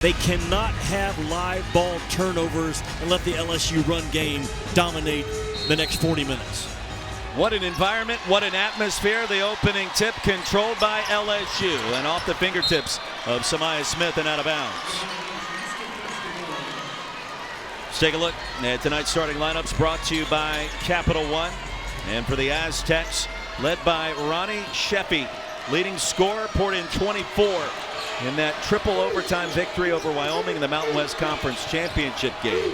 They cannot have live ball turnovers and let the LSU run game dominate the next 40 minutes. What an environment, what an atmosphere. The opening tip controlled by LSU and off the fingertips of Samaya Smith and out of bounds. Let's take a look at tonight's starting lineups brought to you by Capital One. And for the Aztecs, led by Ronnie Sheppy. Leading scorer, poured in 24 in that triple overtime victory over Wyoming in the Mountain West Conference Championship game.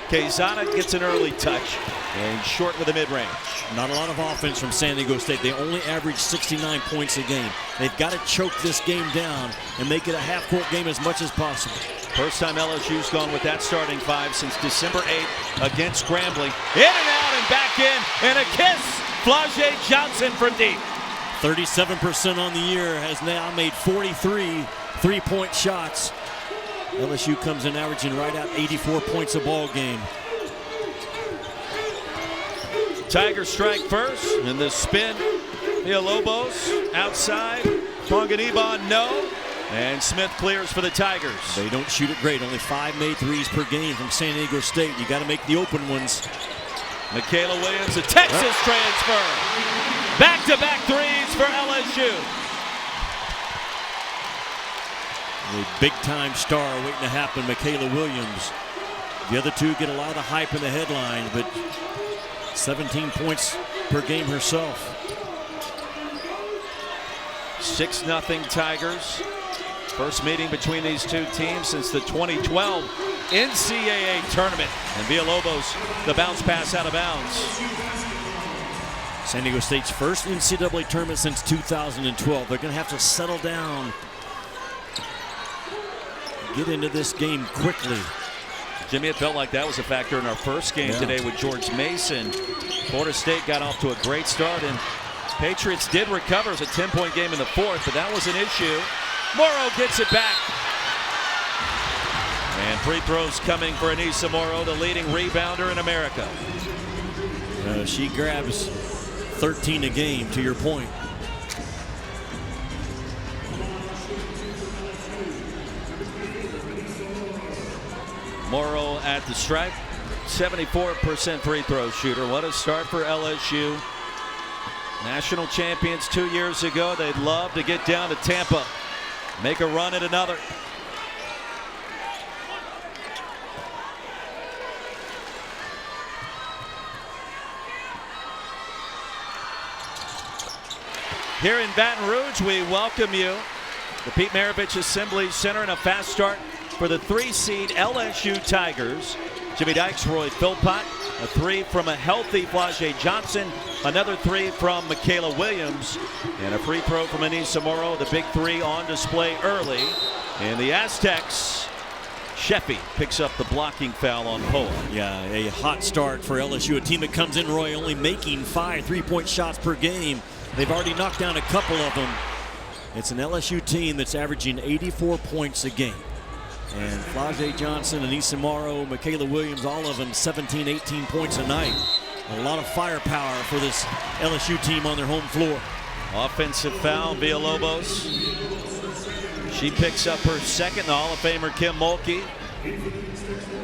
Quezada gets an early touch and short with a mid-range. Not a lot of offense from San Diego State. They only average 69 points a game. They've got to choke this game down and make it a half-court game as much as possible. First time LSU's gone with that starting five since December 8th against Grambling. In and out and back in, and a kiss. Flau'jae Johnson from deep. 37% on the year, has now made 43 three-point shots. LSU comes in averaging right at 84 points a ball game. Tigers strike first, and the spin. Villalobos outside. Ponganiban no. And Smith clears for the Tigers. They don't shoot it great. Only 5 made threes per game from San Diego State. You got to make the open ones. Michaela Williams, a Texas transfer. Back-to-back threes for LSU. A big-time star waiting to happen, Michaela Williams. The other two get a lot of the hype in the headline, but 17 points per game herself. 6-0 Tigers. First meeting between these two teams since the 2012 NCAA tournament. And Villalobos, the bounce pass out of bounds. San Diego State's first NCAA tournament since 2012. They're going to have to settle down, get into this game quickly. Jimmy, it felt like that was a factor in our first game today with George Mason. Florida State got off to a great start, and Patriots did recover. It was a 10-point game in the fourth, but that was an issue. Morrow gets it back. And free throws coming for Anissa Morrow, the leading rebounder in America. She grabs 13 a game, to your point. Morrow at the stripe, 74% free throw shooter. What a start for LSU. National champions 2 years ago. They'd love to get down to Tampa, make a run at another. Here in Baton Rouge, we welcome you. The Pete Maravich Assembly Center, and a fast start for the 3-seed LSU Tigers. Jimmy Dykes, Roy Philpott, a three from a healthy Flau'jae Johnson, another three from Michaela Williams, and a free throw from Anissa Morrow. The big three on display early. And the Aztecs, Sheppy picks up the blocking foul on Poa. Yeah, a hot start for LSU, a team that comes in, Roy, only making 5 three-point shots per game. They've already knocked down a couple of them. It's an LSU team that's averaging 84 points a game. And Flau'jae Johnson, Anissa Morrow, Michaela Williams, all of them 17, 18 points a night. A lot of firepower for this LSU team on their home floor. Offensive foul, Villalobos. She picks up her second. The Hall of Famer Kim Mulkey.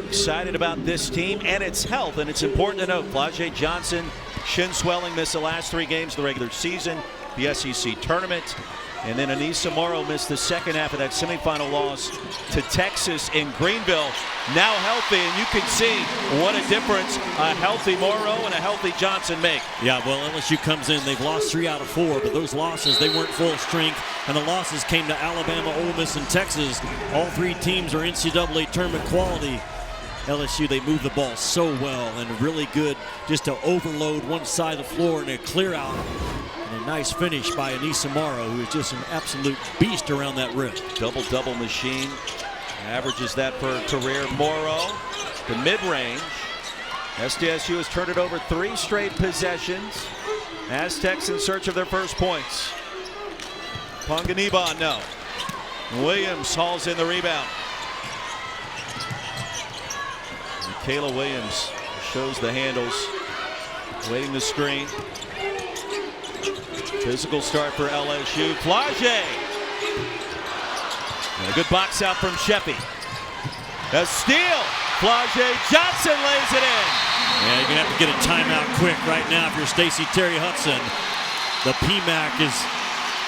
Excited about this team and its health, and it's important to note Flau'jae Johnson, shin swelling, missed the last 3 games of the regular season, the SEC tournament. And then Anissa Morrow missed the second half of that semifinal loss to Texas in Greenville. Now healthy, and you can see what a difference a healthy Morrow and a healthy Johnson make. Yeah, well, LSU comes in. They've lost 3 out of 4, but those losses, they weren't full strength, and the losses came to Alabama, Ole Miss, and Texas. All 3 teams are NCAA tournament quality. LSU, they move the ball so well and really good just to overload one side of the floor and a clear out. And a nice finish by Anissa Morrow, who is just an absolute beast around that rim. Double-double machine. Averages that for her career. Morrow, the mid-range. SDSU has turned it over 3 straight possessions. Aztecs in search of their first points. Ponganiban, no. Williams hauls in the rebound. Michaela Williams shows the handles, waiting the screen. Physical start for LSU. Flau'jae. And a good box out from Sheppy. A steal. flau'jae Johnson lays it in. Yeah, you're going to have to get a timeout quick right now if you're Stacey Terry Hudson. The PMAC is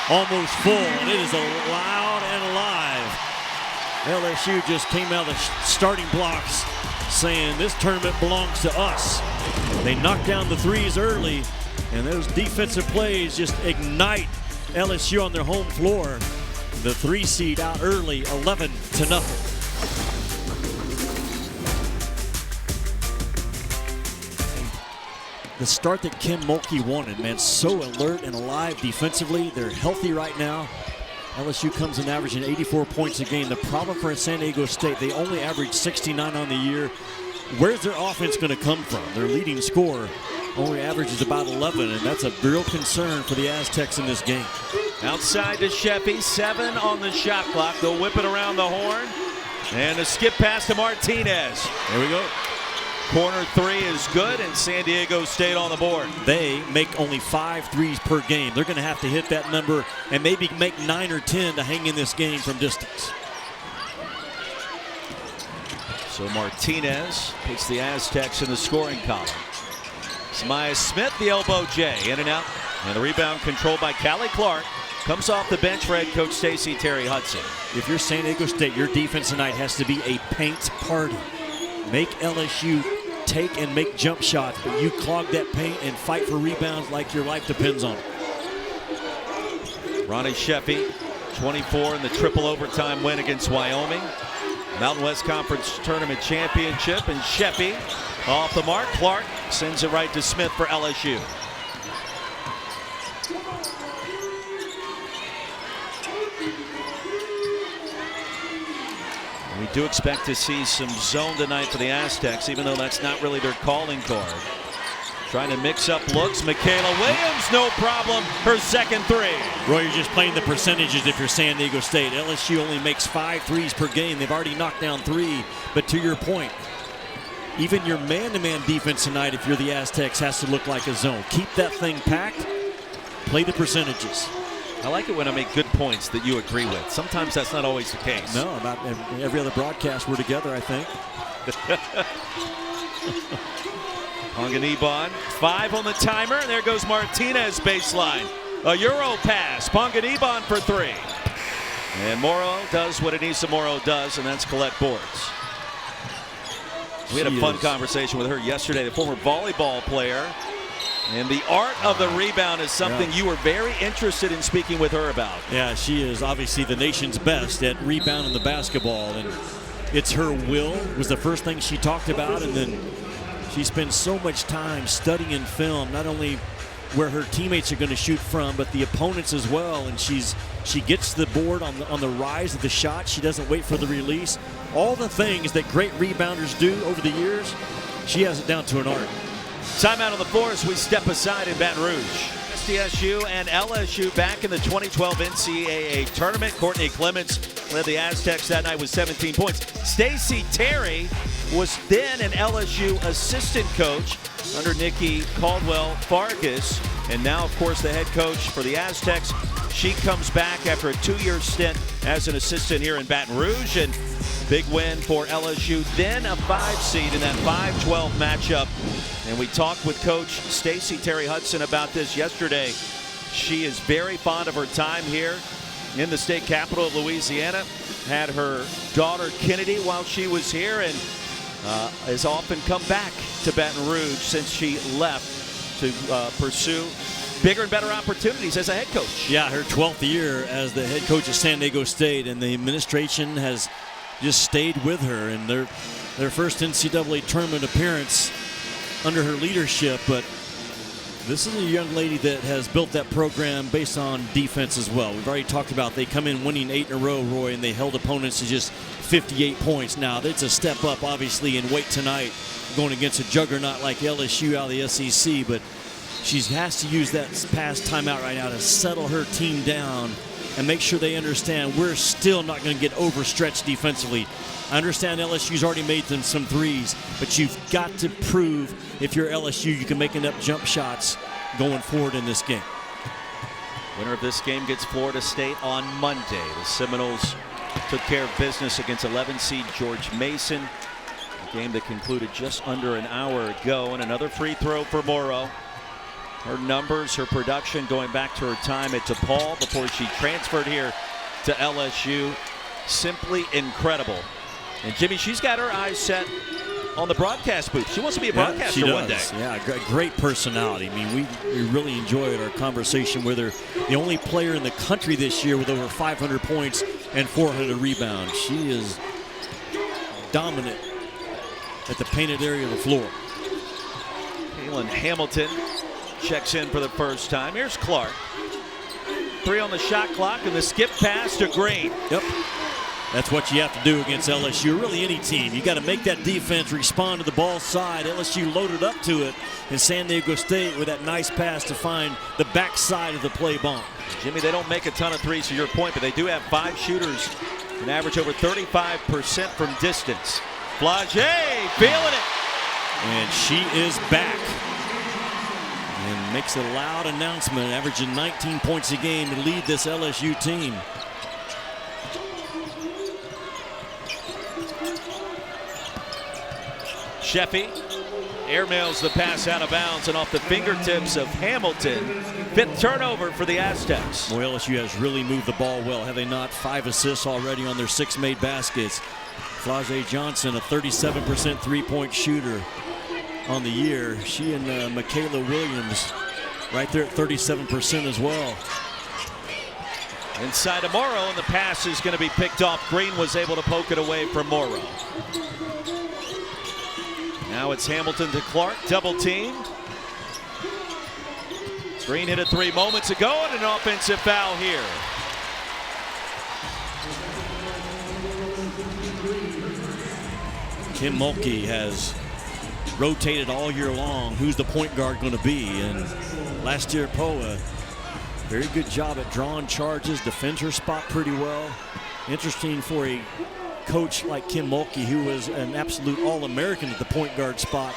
almost full, and it is loud and alive. LSU just came out of the starting blocks saying this tournament belongs to us. They knocked down the threes early, and those defensive plays just ignite LSU on their home floor. The 3 seed out early, 11-0. The start that Kim Mulkey wanted, man, so alert and alive defensively. They're healthy right now. LSU comes in averaging 84 points a game. The problem for San Diego State, they only average 69 on the year. Where's their offense going to come from? Their leading scorer only averages about 11, and that's a real concern for the Aztecs in this game. Outside to Sheffy, 7 on the shot clock. They'll whip it around the horn. And a skip pass to Martinez. There we go. Corner 3 is good, and San Diego State on the board. They make only 5 threes per game. They're going to have to hit that number and maybe make 9 or 10 to hang in this game from distance. So Martinez puts the Aztecs in the scoring column. Samaya Smith, the elbow J, in and out. And the rebound controlled by Callie Clark. Comes off the bench for head coach Stacey Terry Hudson. If you're San Diego State, your defense tonight has to be a paint party. Make LSU take and make jump shots, but you clog that paint and fight for rebounds like your life depends on it. Ronnie Sheffy, 24 in the triple overtime win against Wyoming. Mountain West Conference Tournament Championship, and Sheffy off the mark. Clark sends it right to Smith for LSU. We do expect to see some zone tonight for the Aztecs, even though that's not really their calling card. Trying to mix up looks. Michaela Williams, no problem. Her second 3. Roy, you're just playing the percentages if you're San Diego State. LSU only makes 5 threes per game. They've already knocked down 3. But to your point, even your man-to-man defense tonight, if you're the Aztecs, has to look like a zone. Keep that thing packed. Play the percentages. I like it when I make good points that you agree with. Sometimes that's not always the case. No, about every other broadcast we're together, I think. Ponganiban, 5 on the timer, and there goes Martinez baseline. A Euro pass, Ponganiban for 3. And Morrow does what Anissa Morrow does, and that's collect boards. We had a fun conversation with her yesterday, the former volleyball player. And the art of the rebound is something you were very interested in speaking with her about. Yeah, she is obviously the nation's best at rebounding the basketball, and it's her will was the first thing she talked about, and then she spends so much time studying film, not only where her teammates are going to shoot from, but the opponents as well. And she gets the board on the rise of the shot. She doesn't wait for the release. All the things that great rebounders do over the years, she has it down to an art. Timeout on the floor as we step aside in Baton Rouge. SDSU and LSU back in the 2012 NCAA tournament. Courtney Clements led the Aztecs that night with 17 points. Stacey Terry was then an LSU assistant coach under Nikki Caldwell-Fargas, and now, of course, the head coach for the Aztecs. She comes back after a 2-year stint as an assistant here in Baton Rouge, and big win for LSU, then a 5 seed in that 5-12 matchup. And we talked with Coach Stacey Terry Hudson about this yesterday. She is very fond of her time here in the state capital of Louisiana. Had her daughter Kennedy while she was here, and has often come back to Baton Rouge since she left to pursue bigger and better opportunities as a head coach. Yeah, her 12th year as the head coach of San Diego State, and the administration has just stayed with her in their first NCAA tournament appearance under her leadership. But this is a young lady that has built that program based on defense as well. We've already talked about they come in winning 8 in a row, Roy, and they held opponents to just 58 points. Now, it's a step up, obviously, in weight tonight, going against a juggernaut like LSU out of the SEC, but she has to use that past timeout right now to settle her team down and make sure they understand we're still not going to get overstretched defensively. I understand LSU's already made them some threes, but you've got to prove if you're LSU you can make enough jump shots going forward in this game. Winner of this game gets Florida State on Monday. The Seminoles took care of business against 11 seed George Mason. A game that concluded just under an hour ago. And another free throw for Morrow. Her numbers, her production going back to her time at DePaul before she transferred here to LSU. Simply incredible. And Jimmy, she's got her eyes set on the broadcast booth. She wants to be a broadcaster one day. Yeah, great personality. I mean, we really enjoyed our conversation with her. The only player in the country this year with over 500 points and 400 rebounds. She is dominant at the painted area of the floor. Kaylin Hamilton checks in for the first time. Here's Clark. 3 on the shot clock and the skip pass to Green. Yep. That's what you have to do against LSU, really any team. You got to make that defense respond to the ball side. LSU loaded up to it, and San Diego State with that nice pass to find the backside of the play bomb. Jimmy, they don't make a ton of threes to your point, but they do have 5 shooters and average over 35% from distance. flau'jae feeling it. And she is back. And makes a loud announcement, averaging 19 points a game to lead this LSU team. Sheffy airmails the pass out of bounds and off the fingertips of Hamilton. 5th turnover for the Aztecs. Well, LSU has really moved the ball well, have they not? 5 assists already on their 6 made baskets. flau'jae Johnson, a 37% three-point shooter on the year. She and Michaela Williams right there at 37% as well. Inside to Morrow, and the pass is going to be picked off. Green was able to poke it away from Morrow. Now it's Hamilton to Clark, double teamed. Green hit a 3 moments ago, and an offensive foul here. Kim Mulkey has rotated all year long who's the point guard going to be, and last year Poa, very good job at drawing charges, defends her spot pretty well. Interesting for a coach like Kim Mulkey, who was an absolute All-American at the point guard spot.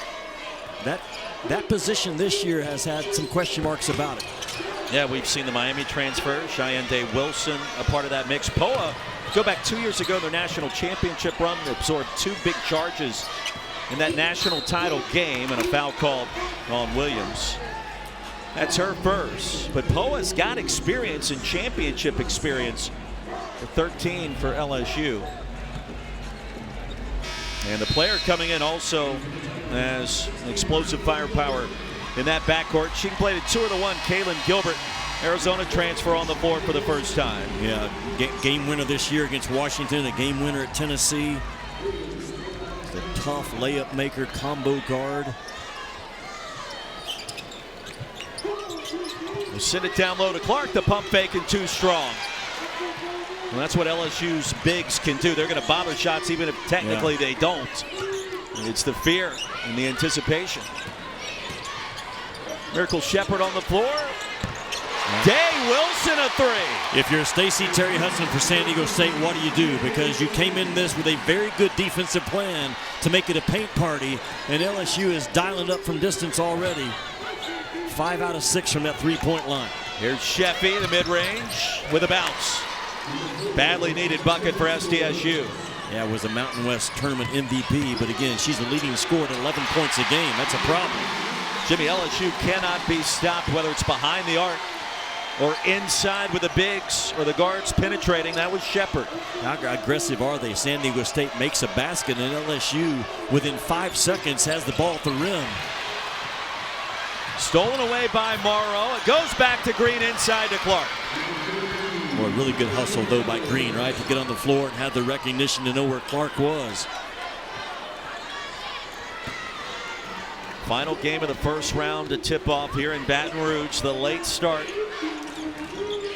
That position this year has had some question marks about it. Yeah, we've seen the Miami transfer, Cheyenne Day Wilson, a part of that mix. Poa, go back 2 years ago, their national championship run, they absorbed 2 big charges in that national title game and a foul called on Williams. That's her first, but Poa's got experience and championship experience. The 13 for LSU. And the player coming in also has explosive firepower in that backcourt. She played at 2 of the 1. Kaylin Gilbert, Arizona transfer on the board for the first time. Yeah, game winner this year against Washington, a game winner at Tennessee. The tough layup maker, combo guard. We'll send it down low to Clark. The pump fake and too strong. Well, that's what LSU's bigs can do. They're going to bother shots even if technically they don't. It's the fear and the anticipation. Miracle Shepard on the floor. Day Wilson a 3. If you're Stacey Terry Hudson for San Diego State, what do? Because you came in this with a very good defensive plan to make it a paint party, and LSU is dialing up from distance already. 5 out of 6 from that 3-point line. Here's Sheffy, the mid-range with a bounce. Badly needed bucket for SDSU. Yeah, it was a Mountain West tournament MVP, but again, she's the leading scorer at 11 points a game. That's a problem. Jimmy, LSU cannot be stopped, whether it's behind the arc or inside with the bigs or the guards penetrating. That was Shepard. How aggressive are they? San Diego State makes a basket, and LSU, within 5 seconds, has the ball at the rim. Stolen away by Morrow. It goes back to Green inside to Clark. Well, a really good hustle, though, by Green, right? To get on the floor and have the recognition to know where Clark was. Final game of the first round to tip off here in Baton Rouge. The late start.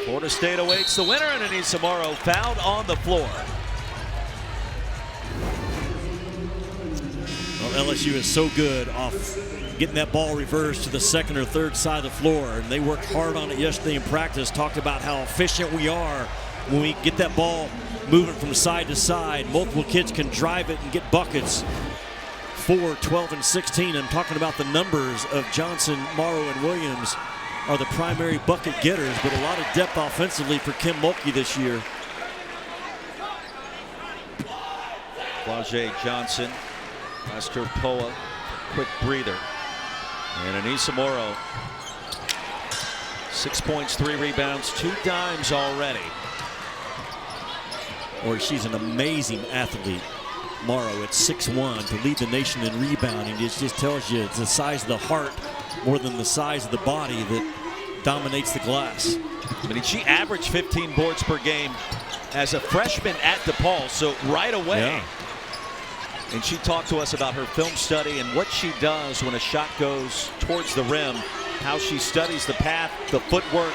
Florida State awaits the winner, and Anissa Morrow fouled on the floor. Well, LSU is so good off getting that ball reversed to the second or third side of the floor, and they worked hard on it yesterday in practice. Talked about how efficient we are when we get that ball moving from side to side. Multiple kids can drive it and get buckets. 4, 12, and 16. I'm talking about the numbers of Johnson, Morrow, and Williams are the primary bucket getters, but a lot of depth offensively for Kim Mulkey this year. flau'jae Johnson asked her Poa quick breather. And Anissa Morrow, 6 points, 3 rebounds, 2 dimes already. Or she's an amazing athlete. Morrow at 6'1" to lead the nation in rebounding. It just tells you it's the size of the heart more than the size of the body that dominates the glass. I mean, she averaged 15 boards per game as a freshman at DePaul, so right away. Yeah. And she talked to us about her film study and what she does when a shot goes towards the rim, how she studies the path, the footwork,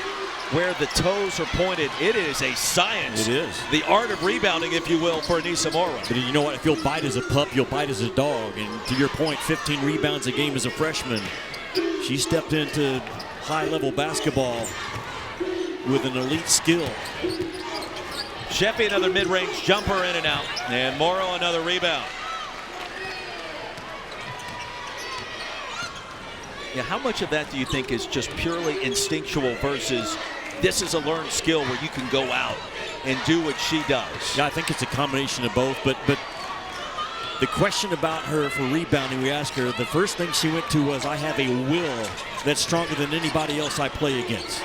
where the toes are pointed. It is a science. It is. The art of rebounding, if you will, for Anissa Morrow. But you know what? If you'll bite as a pup, you'll bite as a dog. And to your point, 15 rebounds a game as a freshman. She stepped into high-level basketball with an elite skill. Sheffy, another mid-range jumper in and out. And Morrow, another rebound. Yeah, how much of that do you think is just purely instinctual versus this is a learned skill where you can go out and do what she does? Yeah, I think it's a combination of both. But the question about her for rebounding, we asked her, the first thing she went to was, I have a will that's stronger than anybody else I play against.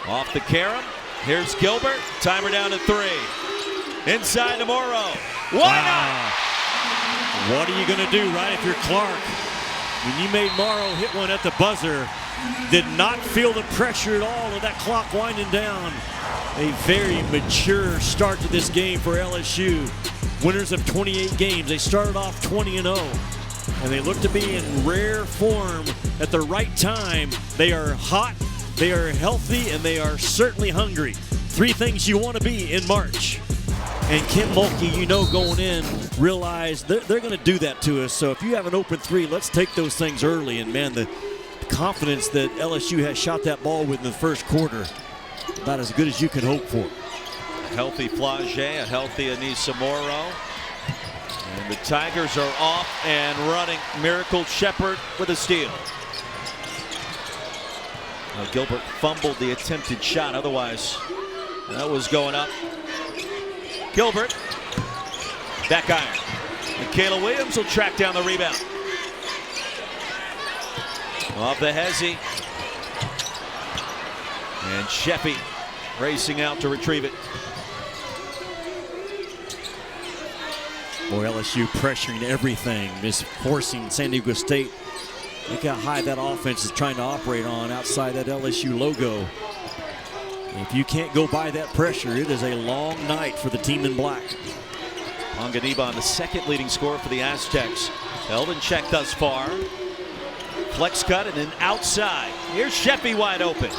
Off the carom. Here's Gilbert. Timer down to 3. Inside to Morrow. Why not? What are you going to do, right, if you're Clark? When you made Morrow hit one at the buzzer, did not feel the pressure at all of that clock winding down. A very mature start to this game for LSU. Winners of 28 games. They started off 20-0. And they look to be in rare form at the right time. They are hot, they are healthy, and they are certainly hungry. 3 things you want to be in March. And Kim Mulkey, you know, going in, realized they're going to do that to us. So if you have an open 3, let's take those things early. And, man, the confidence that LSU has shot that ball with in the first quarter, about as good as you can hope for. A healthy flau'jae, a healthy Anissa Morrow. And the Tigers are off and running. Miracle Shepard with a steal. Now Gilbert fumbled the attempted shot. Otherwise, that was going up. Gilbert, back iron. Michaela Williams will track down the rebound. Off the Hezzy. And Sheffy racing out to retrieve it. Boy, LSU pressuring everything, just forcing San Diego State. Look how high that offense is trying to operate on outside that LSU logo. If you can't go by that pressure, it is a long night for the team in black. Onganiban, the second leading scorer for the Aztecs. Held in check thus far. Flex cut and then outside. Here's Sheffy wide open.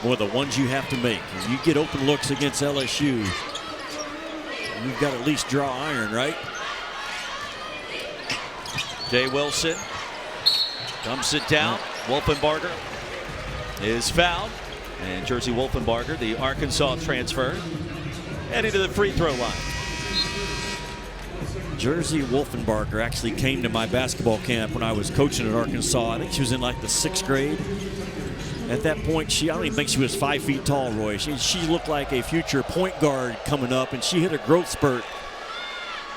Boy, the ones you have to make. If you get open looks against LSU, you've got to at least draw iron, right? Jay Wilson dumps it down. Wolfenbarger is fouled. And Jersey Wolfenbarger, the Arkansas transfer, heading to the free throw line. Jersey Wolfenbarger actually came to my basketball camp when I was coaching at Arkansas. I think she was in like the 6th grade. At that point, I don't even think she was 5 feet tall, Roy. She looked like a future point guard coming up, and she hit a growth spurt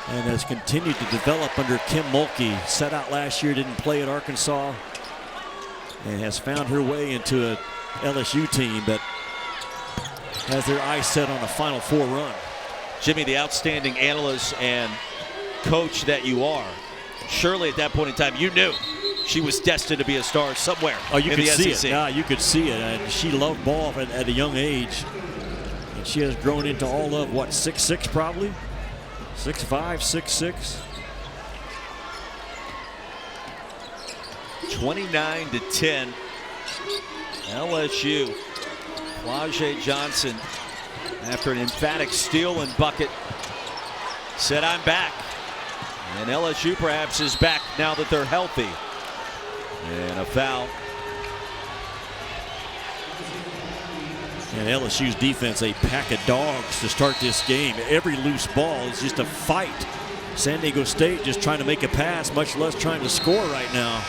and has continued to develop under Kim Mulkey. Set out last year, didn't play at Arkansas, and has found her way into a LSU team that has their eyes set on a Final Four run. Jimmy, the outstanding analyst and coach that you are, surely at that point in time you knew she was destined to be a star somewhere. Oh, you in could the see SEC. it. Yeah, you could see it. And she loved ball at a young age. And she has grown into all of, what, 6'6" probably? 6'5", 6'6". 29-10. LSU. flau'jae Johnson, after an emphatic steal and bucket, said, "I'm back." And LSU perhaps is back now that they're healthy. And a foul. And LSU's defense, a pack of dogs to start this game. Every loose ball is just a fight. San Diego State just trying to make a pass, much less trying to score right now.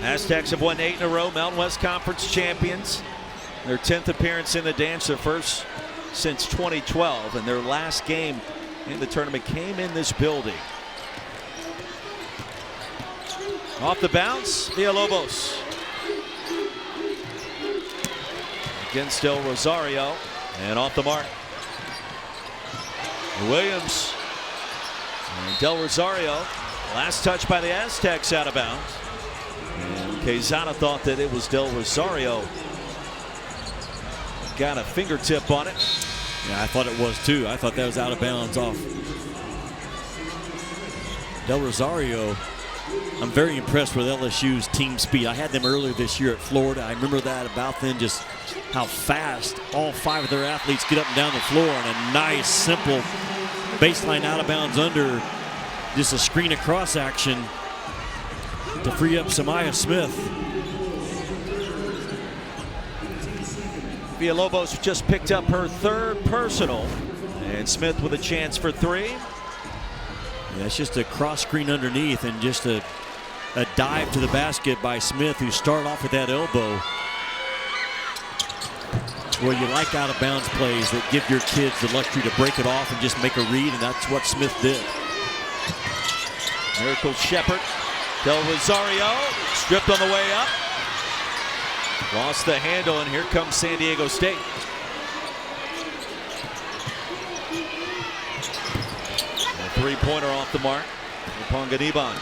Aztecs have won 8 in a row, Mountain West Conference champions. Their 10th appearance in the dance, their first since 2012, and their last game in the tournament came in this building. Off the bounce, Villalobos against Del Rosario, and off the mark. Williams and Del Rosario. Last touch by the Aztecs out of bounds. And Quezada thought that it was Del Rosario. Got a fingertip on it. Yeah, I thought it was too. I thought that was out of bounds off Del Rosario. I'm very impressed with LSU's team speed. I had them earlier this year at Florida. I remember that about them, just how fast all 5 of their athletes get up and down the floor, and a nice, simple baseline out of bounds under, just a screen across action to free up Samaya Smith. Villalobos just picked up her 3rd personal, and Smith with a chance for 3. Yeah, it's just a cross screen underneath and just a dive to the basket by Smith, who started off with that elbow. Well, you like out of bounds plays that give your kids the luxury to break it off and just make a read, and that's what Smith did. Miracle Shepherd. Del Rosario stripped on the way up. Lost the handle, and here comes San Diego State. A 3-pointer off the mark. Ponganiban.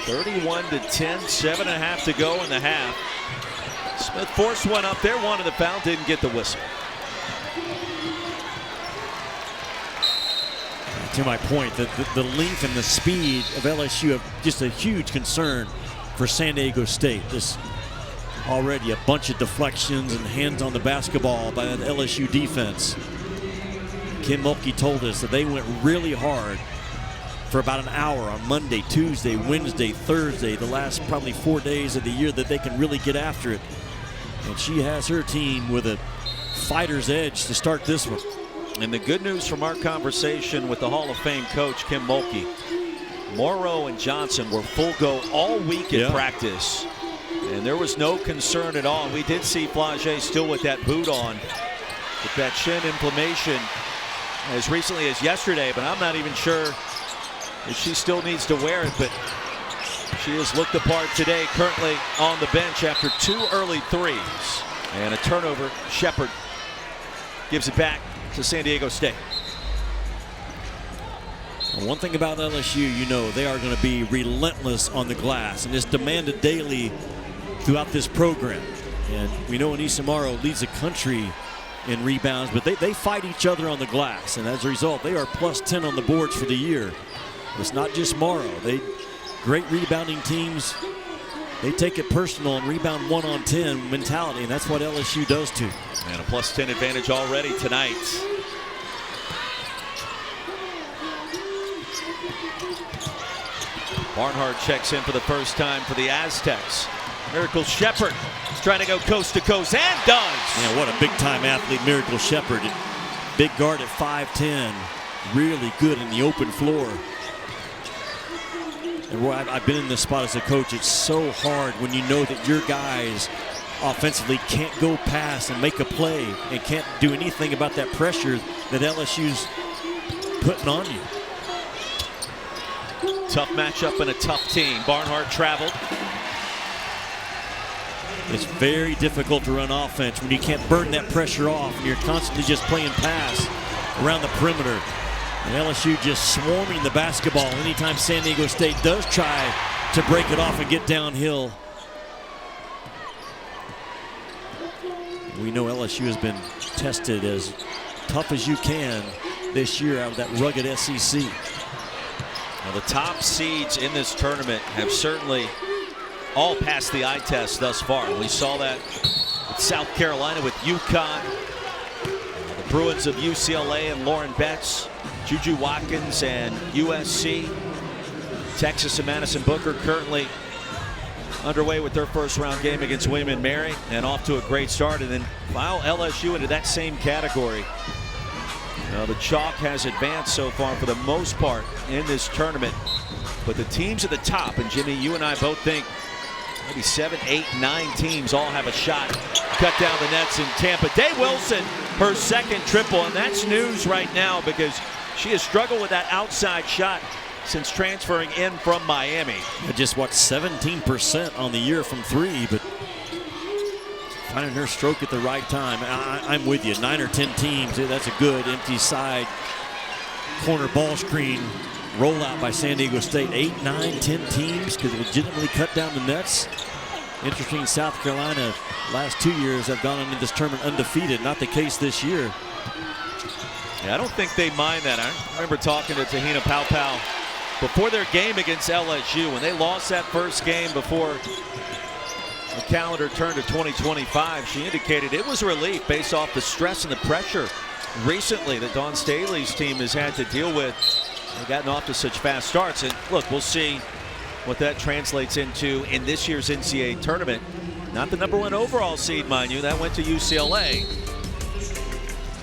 31-10, 7.5 to go in the half. Smith forced one up there, wanted the foul, didn't get the whistle. To my point, the length and the speed of LSU have just a huge concern for San Diego State. This already a bunch of deflections and hands on the basketball by that LSU defense. Kim Mulkey told us that they went really hard for about an hour on Monday, Tuesday, Wednesday, Thursday, the last probably 4 days of the year, that they can really get after it. And she has her team with a fighter's edge to start this one. And the good news from our conversation with the Hall of Fame coach, Kim Mulkey, Morrow and Johnson were full go all week in practice. And there was no concern at all. We did see flau'jae still with that boot on, with that shin inflammation as recently as yesterday, but I'm not even sure if she still needs to wear it, but she has looked the part today, currently on the bench after 2 early threes. And a turnover. Shepherd gives it back to San Diego State. One thing about LSU, you know, they are going to be relentless on the glass, and it's demanded daily throughout this program. And we know Anissa Morrow leads the country in rebounds, but they fight each other on the glass, and as a result, they are plus 10 on the boards for the year. It's not just Morrow. Great rebounding teams, they take it personal and rebound 1 on 10 mentality, and that's what LSU does too. And a plus 10 advantage already tonight. Barnhart checks in for the first time for the Aztecs. Miracle Shepherd is trying to go coast to coast, and does. Yeah, what a big time athlete Miracle Shepherd. Big guard at 5'10", really good in the open floor. And Roy, I've been in this spot as a coach. It's so hard when you know that your guys offensively can't go past and make a play and can't do anything about that pressure that LSU's putting on you. Tough matchup and a tough team. Barnhart traveled. It's very difficult to run offense when you can't burn that pressure off and you're constantly just playing pass around the perimeter. And LSU just swarming the basketball anytime San Diego State does try to break it off and get downhill. We know LSU has been tested as tough as you can this year out of that rugged SEC. Now the top seeds in this tournament have certainly all passed the eye test thus far. We saw that with South Carolina, with UConn, the Bruins of UCLA and Lauren Betts, Juju Watkins and USC, Texas and Madison Booker currently underway with their first round game against William & Mary, and off to a great start. And then file LSU into that same category. The chalk has advanced so far for the most part in this tournament, but the teams at the top, and Jimmy, you and I both think maybe 7, 8, 9 teams all have a shot. Cut down the nets in Tampa. Day Wilson, her second triple, and that's news right now because she has struggled with that outside shot since transferring in from Miami. Just what, 17% on the year from three, but finding her stroke at the right time. I'm with you. 9 or 10 teams. That's a good empty side corner ball screen rollout by San Diego State. 8, 9, 10 teams could legitimately cut down the nets. Interesting, South Carolina last 2 years have gone into this tournament undefeated. Not the case this year. Yeah, I don't think they mind that. I remember talking to Tahina Paopao before their game against LSU when they lost that first game before the calendar turned to 2025. She indicated it was a relief based off the stress and the pressure recently that Dawn Staley's team has had to deal with. They've gotten off to such fast starts, and look, we'll see what that translates into in this year's NCAA tournament. Not the #1 overall seed, mind you. That went to UCLA.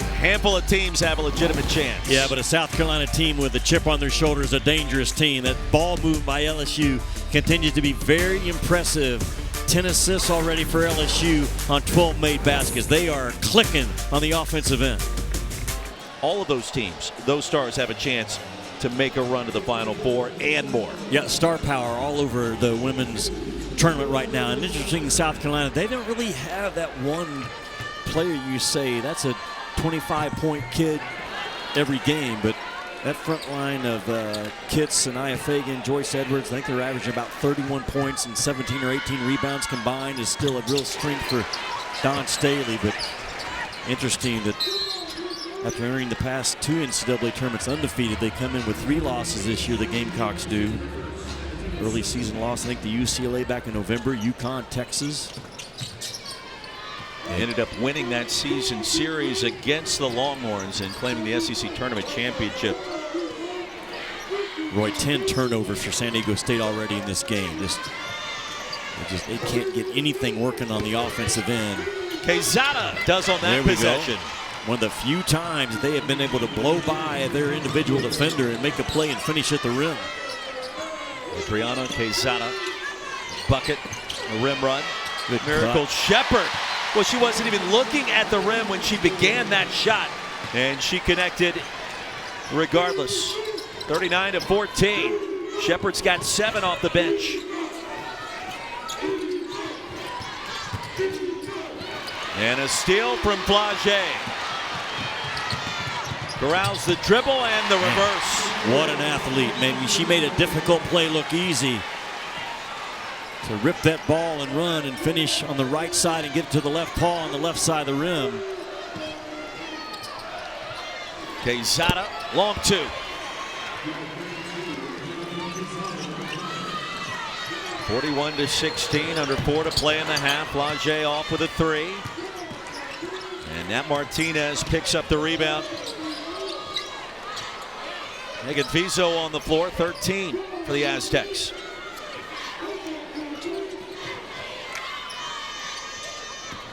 A handful of teams have a legitimate chance. Yeah, but a South Carolina team with a chip on their shoulder is a dangerous team. That ball move by LSU continues to be very impressive. 10 assists already for LSU on 12 made baskets. They are clicking on the offensive end. All of those teams, those stars have a chance to make a run to the Final Four and more. Yeah, star power all over the women's tournament right now. And interesting, South Carolina, they don't really have that one player you say that's a 25-point kid every game, but that front line of Kitts, Anaya Fagan, Joyce Edwards, I think they're averaging about 31 points and 17 or 18 rebounds combined, is still a real strength for Dawn Staley. But interesting that after entering the past 2 NCAA tournaments undefeated, they come in with 3 losses this year, the Gamecocks do. Early season loss, I think, to UCLA back in November, UConn, Texas. They ended up winning that season series against the Longhorns and claiming the SEC Tournament Championship. Roy, 10 turnovers for San Diego State already in this game. They can't get anything working on the offensive end. Quezada does on that possession. One of the few times they have been able to blow by their individual defender and make a play and finish at the rim. Brianna Quezada, bucket, a rim run. Good Miracle Shepherd. Well, she wasn't even looking at the rim when she began that shot, and she connected regardless. 39-14. Shepherd's got 7 off the bench. And a steal from flau'jae. Corrals the dribble and the reverse. What an athlete. Maybe she made a difficult play look easy. To rip that ball and run and finish on the right side and get to the left paw on the left side of the rim. Quezada, long 2. (41-16), under 4 to play in the half. flau'jae off with a 3. And Nat Martinez picks up the rebound. Megan Fizo on the floor, 13 for the Aztecs.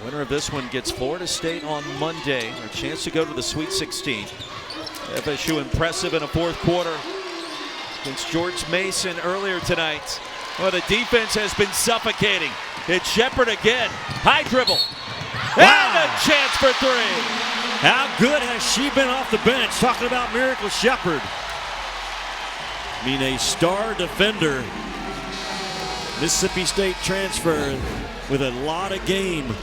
Winner of this one gets Florida State on Monday. A chance to go to the Sweet 16. FSU impressive in a 4th quarter against George Mason earlier tonight. Well, the defense has been suffocating. It's Shepherd again. High dribble. Wow. And a chance for 3. How good has she been off the bench? Talking about Miracle Shepherd. I mean, a star defender. Mississippi State transfer with a lot of game.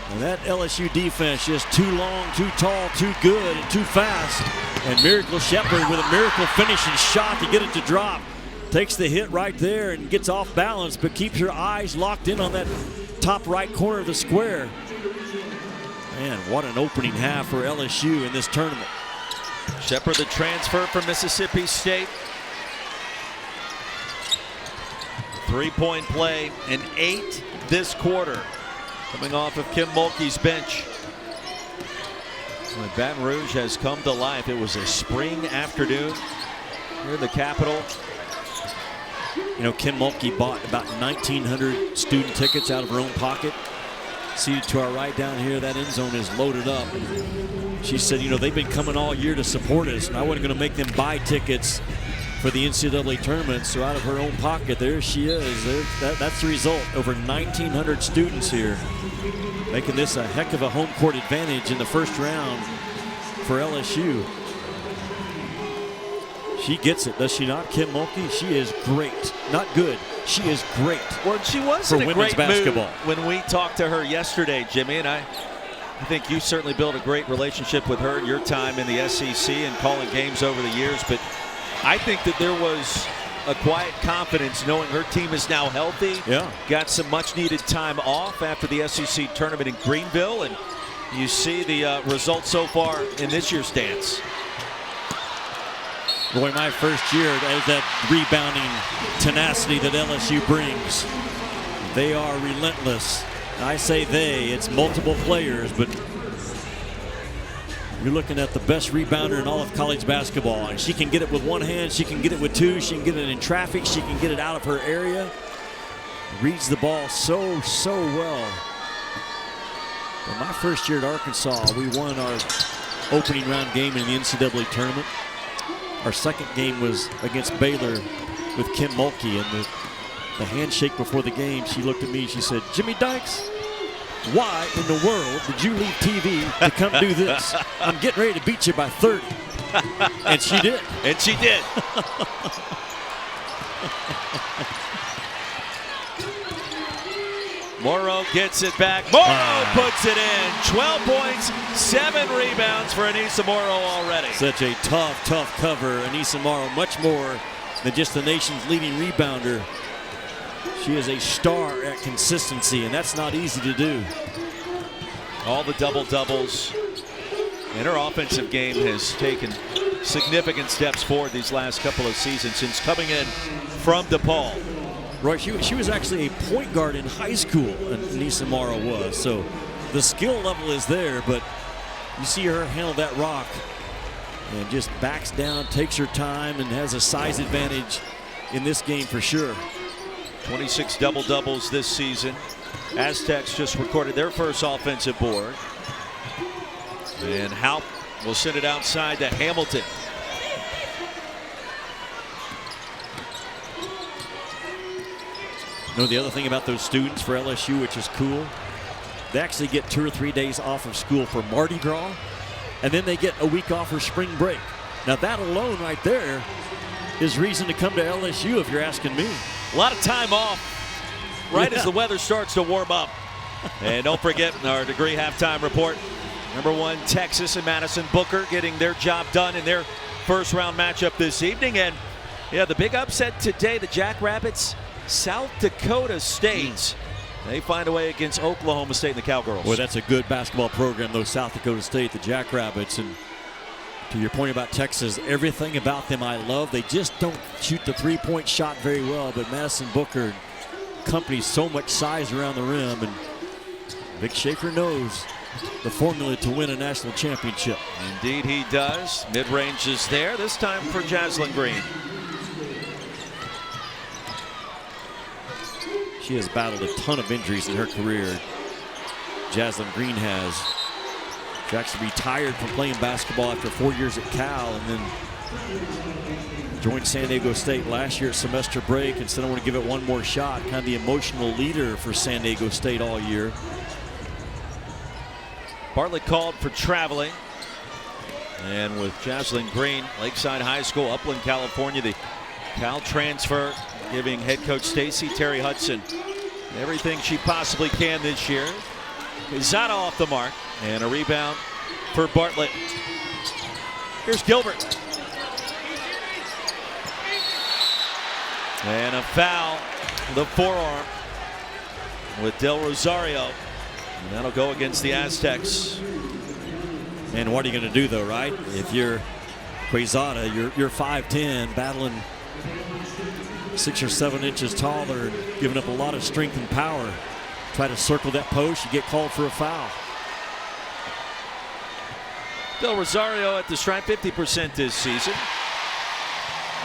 And that LSU defense just too long, too tall, too good, and too fast. And Miracle Shepherd with a miracle finishing shot to get it to drop. Takes the hit right there and gets off balance, but keeps her eyes locked in on that top right corner of the square. Man, what an opening half for LSU in this tournament. Shepherd, the transfer from Mississippi State. 3-point play, and 8 this quarter. Coming off of Kim Mulkey's bench. When Baton Rouge has come to life. It was a spring afternoon here in the capital. You know, Kim Mulkey bought about 1,900 student tickets out of her own pocket. Seated to our right down here, that end zone is loaded up. She said, you know, they've been coming all year to support us, and I wasn't going to make them buy tickets for the NCAA tournament. So out of her own pocket, there she is. That's the result. Over 1,900 students here, making this a heck of a home court advantage in the first round for LSU. She gets it, does she not, Kim Mulkey? She is great. Not good. She is great. Well, she was in a great basketball mood when we talked to her yesterday, Jimmy, and I think you certainly built a great relationship with her in your time in the SEC and calling games over the years. But I think that there was a quiet confidence knowing her team is now healthy. Yeah. Got some much-needed time off after the SEC tournament in Greenville, and you see the results so far in this year's dance. Boy, my first year, that rebounding tenacity that LSU brings. They are relentless. I say they, it's multiple players, but you're looking at the best rebounder in all of college basketball. And she can get it with one hand, she can get it with two, she can get it in traffic, she can get it out of her area. Reads the ball so well. But my first year at Arkansas, we won our opening round game in the NCAA tournament. Our second game was against Baylor with Kim Mulkey, and the handshake before the game, she looked at me, she said, "Jimmy Dykes, why in the world did you leave TV to come do this? I'm getting ready to beat you by 30. And she did. And she did. Morrow gets it back. Morrow puts it in. 12 points, 7 rebounds for Anissa Morrow already. Such a tough cover. Anissa Morrow, much more than just the nation's leading rebounder. She is a star at consistency, and that's not easy to do. All the double-doubles. And her offensive game has taken significant steps forward these last couple of seasons since coming in from DePaul. Roy, she was actually a point guard in high school, and Anissa Morrow was. So the skill level is there, but you see her handle that rock and just backs down, takes her time, and has a size advantage in this game for sure. 26 double-doubles this season. Aztecs just recorded their first offensive board. And Haupt will send it outside to Hamilton. You know, the other thing about those students for LSU, which is cool, they actually get 2 or 3 days off of school for Mardi Gras, and then they get a week off for spring break. Now that alone right there is reason to come to LSU if you're asking me. A lot of time off right as the weather starts to warm up. And don't forget our degree halftime report. #1 Texas and Madison Booker getting their job done in their first round matchup this evening. And yeah, the big upset today, the Jackrabbits, South Dakota State. They find a way against Oklahoma State and the Cowgirls. Boy, that's a good basketball program, though, South Dakota State, the Jackrabbits. And to your point about Texas, everything about them I love. They just don't shoot the three-point shot very well, but Madison Booker company so much size around the rim, and Vic Schaefer knows the formula to win a national championship. Indeed he does. Mid-range is there, this time for Jaslyn Green. She has battled a ton of injuries in her career. Jaslyn Green has. She actually retired from playing basketball after 4 years at Cal, and then joined San Diego State last year at semester break and said, I want to give it one more shot. Kind of the emotional leader for San Diego State all year. Bartlett called for traveling. And with Jaslyn Green, Lakeside High School, Upland, California, the Cal transfer, giving head coach Stacey Terry Hudson everything she possibly can this year. Zada off the mark, and a rebound for Bartlett. Here's Gilbert. And a foul, the forearm with Del Rosario. And that'll go against the Aztecs. And what are you going to do, though, right? If you're Quezada, you're 5'10", battling 6 or 7 inches taller, giving up a lot of strength and power. Try to circle that post, you get called for a foul. Del Rosario at the stripe, 50% this season.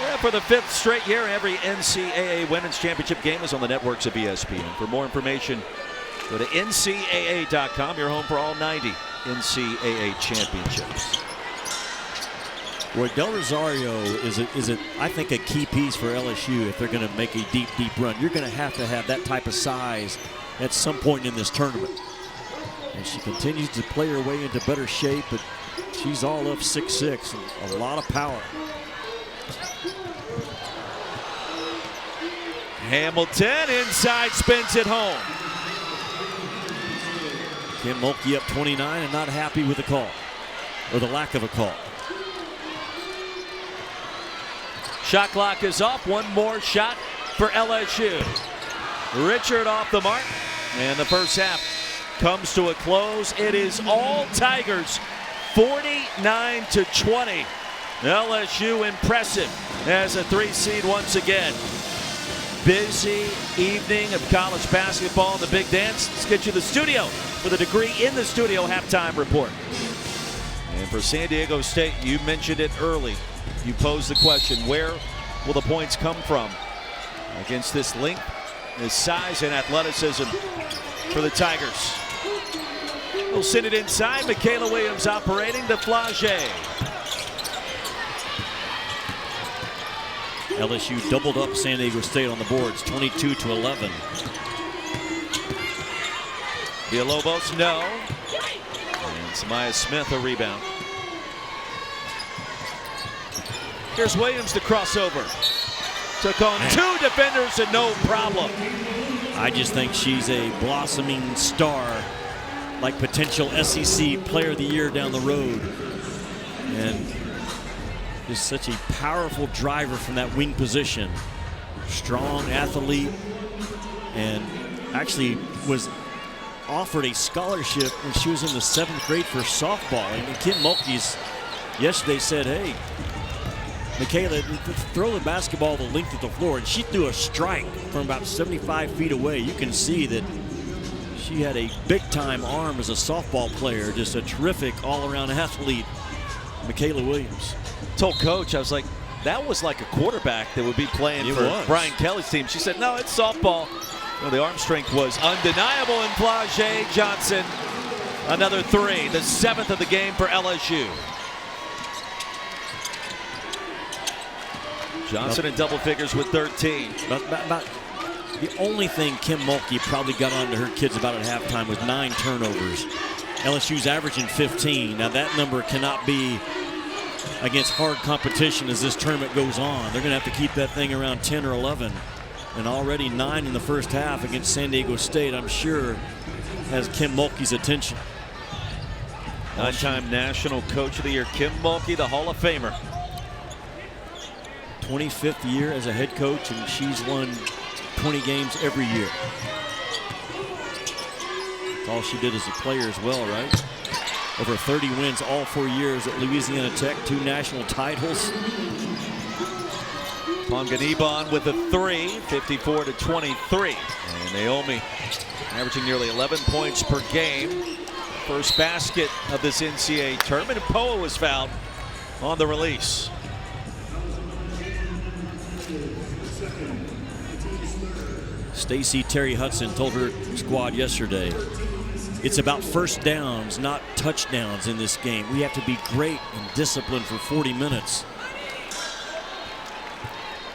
Yeah, for the 5th straight year, every NCAA Women's Championship game is on the networks of ESPN. For more information, go to NCAA.com, your home for all 90 NCAA championships. Well, Del Rosario is I think, a key piece for LSU if they're going to make a deep run. You're going to have that type of size at some point in this tournament. And she continues to play her way into better shape, but she's all up 6'6", and a lot of power. Hamilton inside, spins it home. Kim Mulkey up 29 and not happy with the call, or the lack of a call. Shot clock is off. One more shot for LSU. Richard off the mark, and the first half comes to a close. It is all Tigers, 49-20. LSU impressive as a 3 seed once again. Busy evening of college basketball, the big dance. Let's get you to the studio for the Degree in the Studio halftime report. And for San Diego State, you mentioned it early. You posed the question, where will the points come from against this length, this size, and athleticism for the Tigers? We'll send it inside. Michaela Williams operating the flau'jae. LSU doubled up San Diego State on the boards, 22-11. Villalobos, no. And Samaya Smith, a rebound. Here's Williams to crossover. Took on two defenders and no problem. I just think she's a blossoming star, like potential SEC Player of the Year down the road. And just such a powerful driver from that wing position. Strong athlete, and actually was offered a scholarship when she was in the 7th grade for softball. And Kim Mulkey's yesterday said, hey, Michaela, throw the basketball the length of the floor, and she threw a strike from about 75 feet away. You can see that she had a big-time arm as a softball player, just a terrific all-around athlete, Michaela Williams. Told Coach, I was like, that was like a quarterback that would be playing for Brian Kelly's team. She said, no, it's softball. Well, the arm strength was undeniable in flau'jae. Johnson, another 3, the 7th of the game for LSU. Johnson in double figures with 13. But the only thing Kim Mulkey probably got onto her kids about at halftime was 9 turnovers. LSU's averaging 15. Now that number cannot be against hard competition as this tournament goes on. They're going to have to keep that thing around 10 or 11. And already 9 in the first half against San Diego State, I'm sure, has Kim Mulkey's attention. 9-time National Coach of the Year, Kim Mulkey, the Hall of Famer. 25th year as a head coach, and she's won 20 games every year. That's all she did as a player as well, right? Over 30 wins all 4 years at Louisiana Tech, 2 national titles. Ponganibon with a 3, 54-23. And Naomi averaging nearly 11 points per game. First basket of this NCAA tournament. And Poa was fouled on the release. Stacey Terry Hudson told her squad yesterday, it's about first downs, not touchdowns in this game. We have to be great and disciplined for 40 minutes.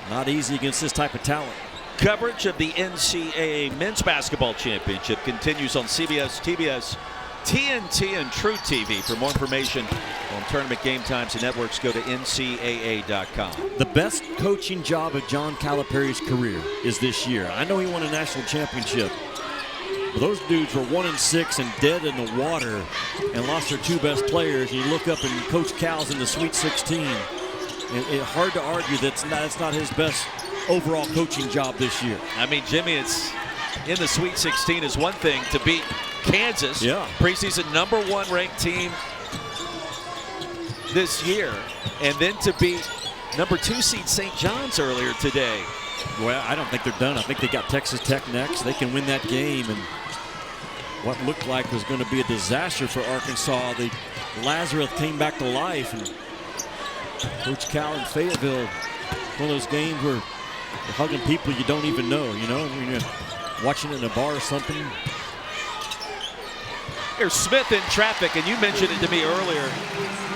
Not easy against this type of talent. Coverage of the NCAA Men's Basketball Championship continues on CBS, TBS, TNT, and True TV. For more information on tournament game times and networks, go to ncaa.com. The best coaching job of John Calipari's career is this year. I know he won a national championship, but those dudes were 1-6 and dead in the water and lost their 2 best players. And you look up and Coach Cal's in the Sweet 16. It's hard to argue that's not his best overall coaching job this year. I mean, Jimmy, it's in the Sweet 16 is one thing. To beat Kansas, preseason #1 ranked team this year, and then to beat #2 seed St. John's earlier today. Well, I don't think they're done. I think they got Texas Tech next. They can win that game, and what looked like was going to be a disaster for Arkansas, the Lazarus came back to life, and Coach Cal in Fayetteville, one of those games where you're hugging people you don't even know, you know, when you're watching it in a bar or something. Here's Smith in traffic, and you mentioned it to me earlier.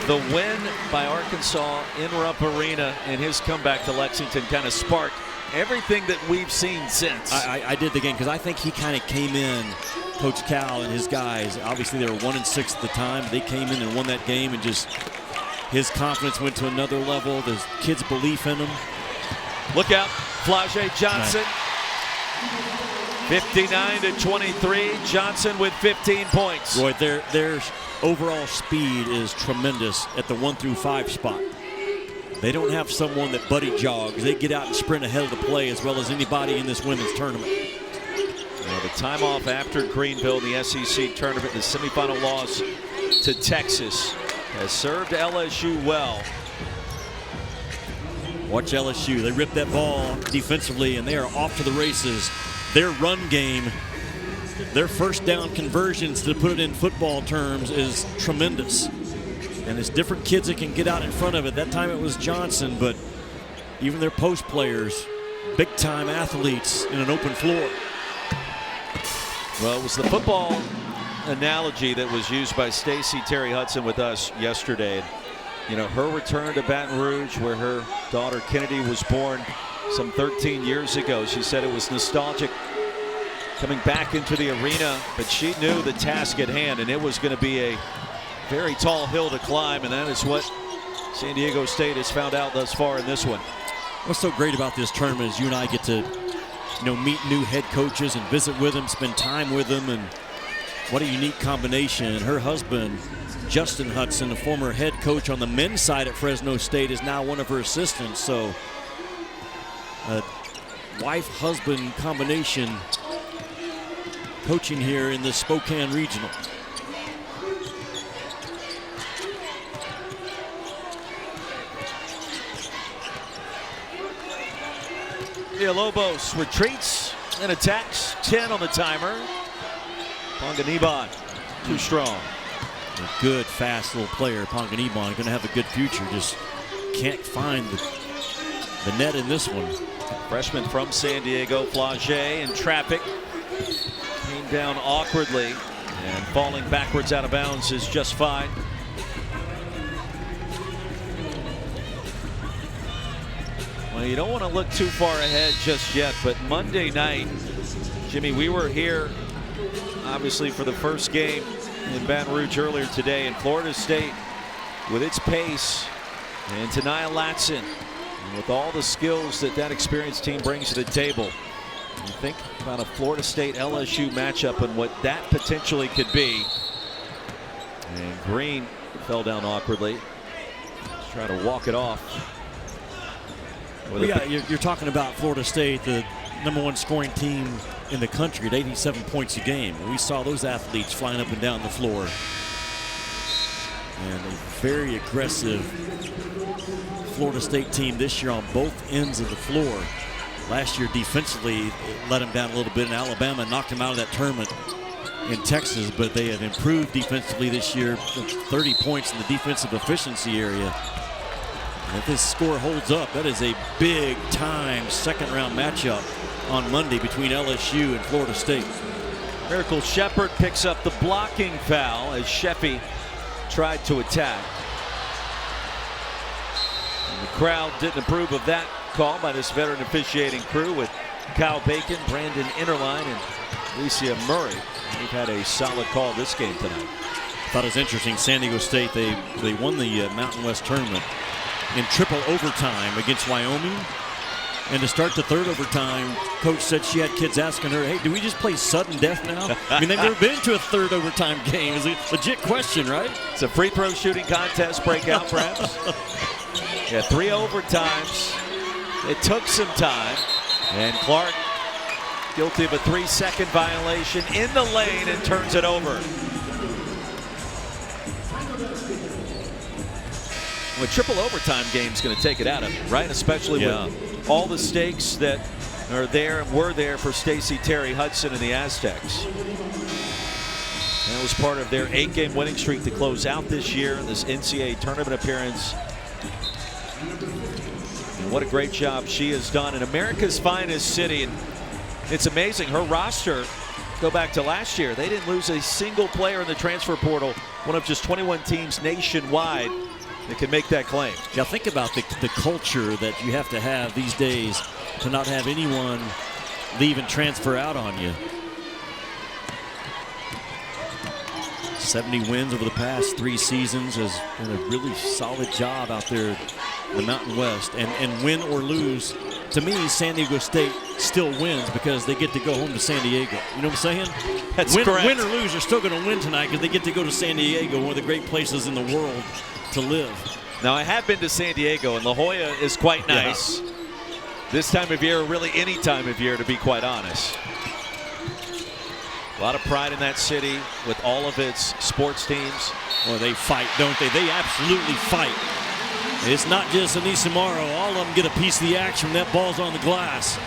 The win by Arkansas in Rupp Arena and his comeback to Lexington kind of sparked everything that we've seen since. I did the game because I think he kind of came in, Coach Cal and his guys. Obviously, they were 1-6 at the time. They came in and won that game, and just his confidence went to another level. The kids' belief in him. Look out, flau'jae Johnson. 59-23. Johnson with 15 points. Roy, their overall speed is tremendous at the 1 through 5 spot. They don't have someone that buddy jogs. They get out and sprint ahead of the play as well as anybody in this women's tournament. The time off after Greenville in the SEC tournament, the semifinal loss to Texas, has served LSU well. Watch LSU. They rip that ball defensively, and they are off to the races. Their run game, their first down conversions, to put it in football terms, is tremendous. And it's different kids that can get out in front of it. That time it was Johnson, but even their post players, big-time athletes in an open floor. Well, it was the football analogy that was used by Stacey Terry Hudson with us yesterday. You know, her return to Baton Rouge, where her daughter Kennedy was born some 13 years ago. She said it was nostalgic coming back into the arena, but she knew the task at hand, and it was going to be a very tall hill to climb, and that is what San Diego State has found out thus far in this one. What's so great about this tournament is you and I get to, meet new head coaches and visit with them, spend time with them, and what a unique combination. Her husband, Justin Hudson, a former head coach on the men's side at Fresno State, is now one of her assistants. So a wife-husband combination coaching here in the Spokane Regional. Villalobos retreats and attacks. 10 on the timer. Ponganiban too strong. A good, fast little player. Ponganiban going to have a good future. Just can't find the net in this one. Freshman from San Diego, flau'jae in traffic. Came down awkwardly, and falling backwards out of bounds is just fine. Well, you don't want to look too far ahead just yet, but Monday night, Jimmy, we were here obviously for the first game in Baton Rouge earlier today, and Florida State, with its pace, and Tania Latson, and with all the skills that experienced team brings to the table. You think about a Florida State LSU matchup and what that potentially could be. And Green fell down awkwardly. Let's try to walk it off. Well, yeah, you're talking about Florida State, the #1 scoring team in the country at 87 points a game. We saw those athletes flying up and down the floor. And a very aggressive Florida State team this year on both ends of the floor. Last year defensively it let them down a little bit, and Alabama knocked them out of that tournament in Texas, but they have improved defensively this year, 30 points in the defensive efficiency area. And if this score holds up, that is a big-time second-round matchup on Monday between LSU and Florida State. Miracle Shepard picks up the blocking foul as Sheffy tried to attack. And the crowd didn't approve of that call by this veteran officiating crew with Kyle Bacon, Brandon Interline, and Alicia Murray. They've had a solid call this game tonight. I thought it was interesting. San Diego State, they won the Mountain West tournament in triple overtime against Wyoming. And to start the third overtime, coach said she had kids asking her, hey, do we just play sudden death now? I mean, they've never been to a third overtime game. It's a legit question, right? It's a free throw shooting contest breakout, perhaps. Yeah, 3 overtimes. It took some time. And Clark, guilty of a 3-second violation in the lane, and turns it over. A triple overtime game is going to take it out of it, right? Especially with all the stakes that are there and were there for Stacey Terry Hudson and the Aztecs. That was part of their 8-game winning streak to close out this year, this NCAA tournament appearance. And what a great job she has done in America's finest city. And it's amazing, her roster Go back to last year. They didn't lose a single player in the transfer portal. One of just 21 teams nationwide that can make that claim. Yeah, think about the culture that you have to have these days to not have anyone leave and transfer out on you. 70 wins over the past 3 seasons, has done a really solid job out there in the Mountain West. And win or lose, to me, San Diego State still wins because they get to go home to San Diego. You know what I'm saying? That's correct. Win or lose, you're still going to win tonight because they get to go to San Diego, one of the great places in the world to live. Now, I have been to San Diego, and La Jolla is quite nice. Yeah. This time of year, really any time of year, to be quite honest. A lot of pride in that city with all of its sports teams. Well, they fight, don't they? They absolutely fight. It's not just Anisimaro. All of them get a piece of the action when that ball's on the glass.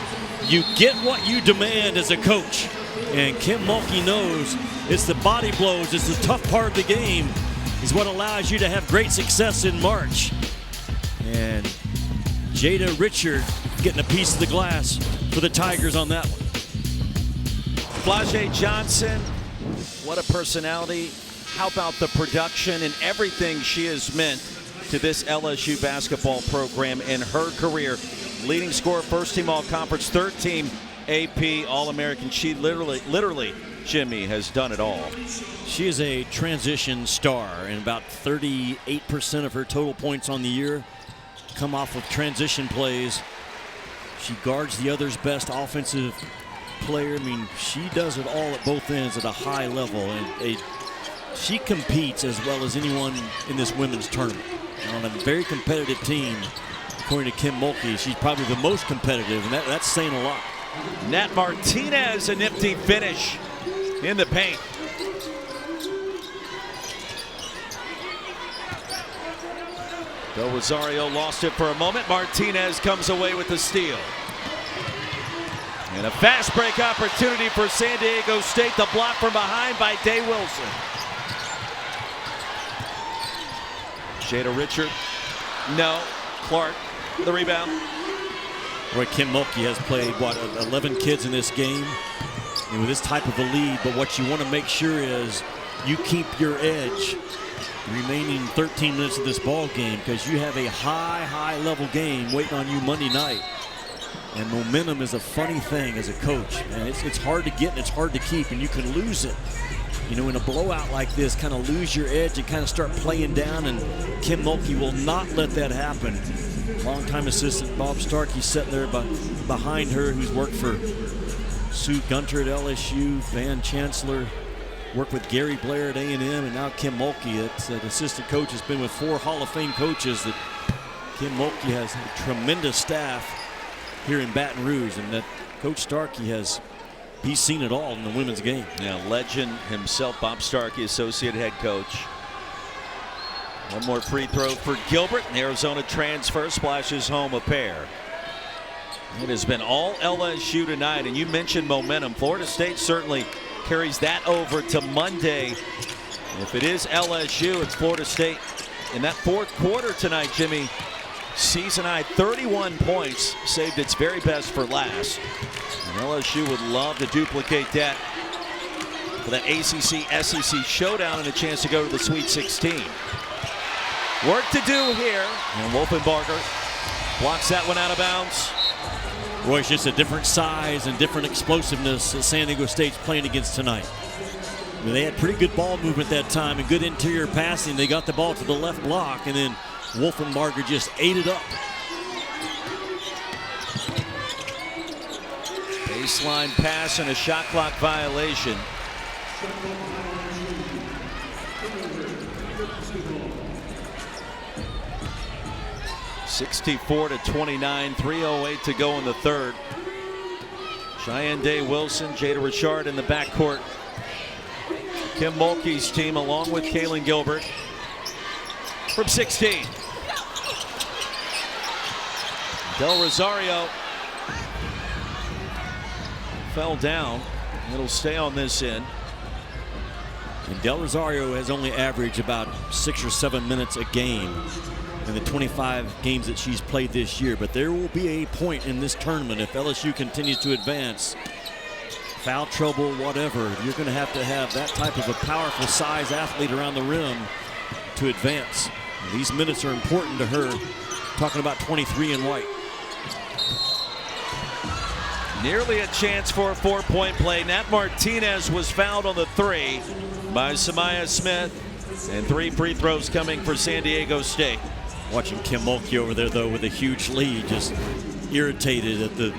You get what you demand as a coach. And Kim Mulkey knows it's the body blows, it's the tough part of the game is what allows you to have great success in March. And Jada Richard getting a piece of the glass for the Tigers on that one. Flau'jae Johnson, what a personality. How about the production and everything she has meant to this LSU basketball program in her career. Leading scorer, first team all-conference, third team AP All-American. She literally, Jimmy, has done it all. She is a transition star, and about 38% of her total points on the year come off of transition plays. She guards the other's best offensive player. I mean, she does it all at both ends at a high level, and she competes as well as anyone in this women's tournament. And on a very competitive team, according to Kim Mulkey, she's probably the most competitive, and that's saying a lot. Nat Martinez, a nifty finish in the paint. Del Rosario lost it for a moment. Martinez comes away with the steal. And a fast break opportunity for San Diego State. The block from behind by Day Wilson. Jada Richard. No. Clark, the rebound. Boy, Kim Mulkey has played, what, 11 kids in this game? And with this type of a lead, but what you want to make sure is you keep your edge remaining 13 minutes of this ball game, because you have a high level game waiting on you Monday night. And momentum is a funny thing as a coach, man. It's hard to get and it's hard to keep, and you can lose it. You know, in a blowout like this, kind of lose your edge and kind of start playing down, and Kim Mulkey will not let that happen. Longtime assistant Bob Starkey sitting there behind her, who's worked for Sue Gunter at LSU, Van Chancellor, worked with Gary Blair at A&M, and now Kim Mulkey. That's an assistant coach has been with 4 Hall of Fame coaches. That Kim Mulkey has a tremendous staff here in Baton Rouge, and that Coach Starkey he's seen it all in the women's game. Yeah, legend himself, Bob Starkey, associate head coach. One more free throw for Gilbert. The Arizona transfer splashes home a pair. It has been all LSU tonight, and you mentioned momentum. Florida State certainly carries that over to Monday. If it is LSU, it's Florida State. In that fourth quarter tonight, Jimmy, season high 31 points, saved its very best for last. And LSU would love to duplicate that for that ACC-SEC showdown and a chance to go to the Sweet 16. Work to do here, and Wolfenbarger blocks that one out of bounds. Roy, it's just a different size and different explosiveness that San Diego State's playing against tonight. I mean, they had pretty good ball movement that time and good interior passing. They got the ball to the left block, and then Wolfenbarger just ate it up. Baseline pass and a shot clock violation. (64-29), 3:08 to go in the third. Cheyenne Day Wilson, Jada Richard in the backcourt. Kim Mulkey's team along with Kaylin Gilbert from 16. Del Rosario fell down. It'll stay on this end. And Del Rosario has only averaged about 6 or 7 minutes a game in the 25 games that she's played this year. But there will be a point in this tournament, if LSU continues to advance, foul trouble, whatever, you're going to have that type of a powerful size athlete around the rim to advance. And these minutes are important to her. Talking about 23 in white. Nearly a chance for a 4-point play. Nat Martinez was fouled on the 3 by Samaya Smith. And 3 free throws coming for San Diego State. Watching Kim Mulkey over there, though, with a huge lead, just irritated at the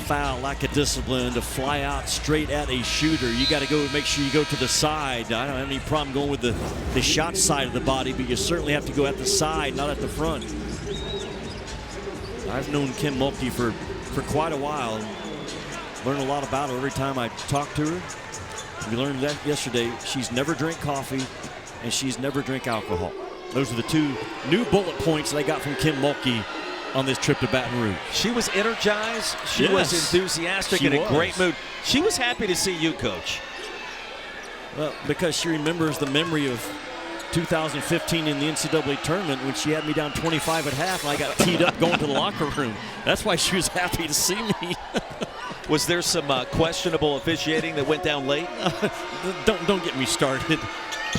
foul, lack of discipline to fly out straight at a shooter. You got to go make sure you go to the side. I don't have any problem going with the shot side of the body, but you certainly have to go at the side, not at the front. I've known Kim Mulkey for quite a while. Learned a lot about her every time I talk to her. We learned that yesterday. She's never drank coffee and she's never drank alcohol. Those are the 2 new bullet points they got from Kim Mulkey on this trip to Baton Rouge. She was energized. She was enthusiastic and in a great mood. She was happy to see you, Coach. Well, because she remembers the memory of 2015 in the NCAA tournament when she had me down 25 at half and I got teed up going to the locker room. That's why she was happy to see me. Was there some questionable officiating that went down late? Don't get me started.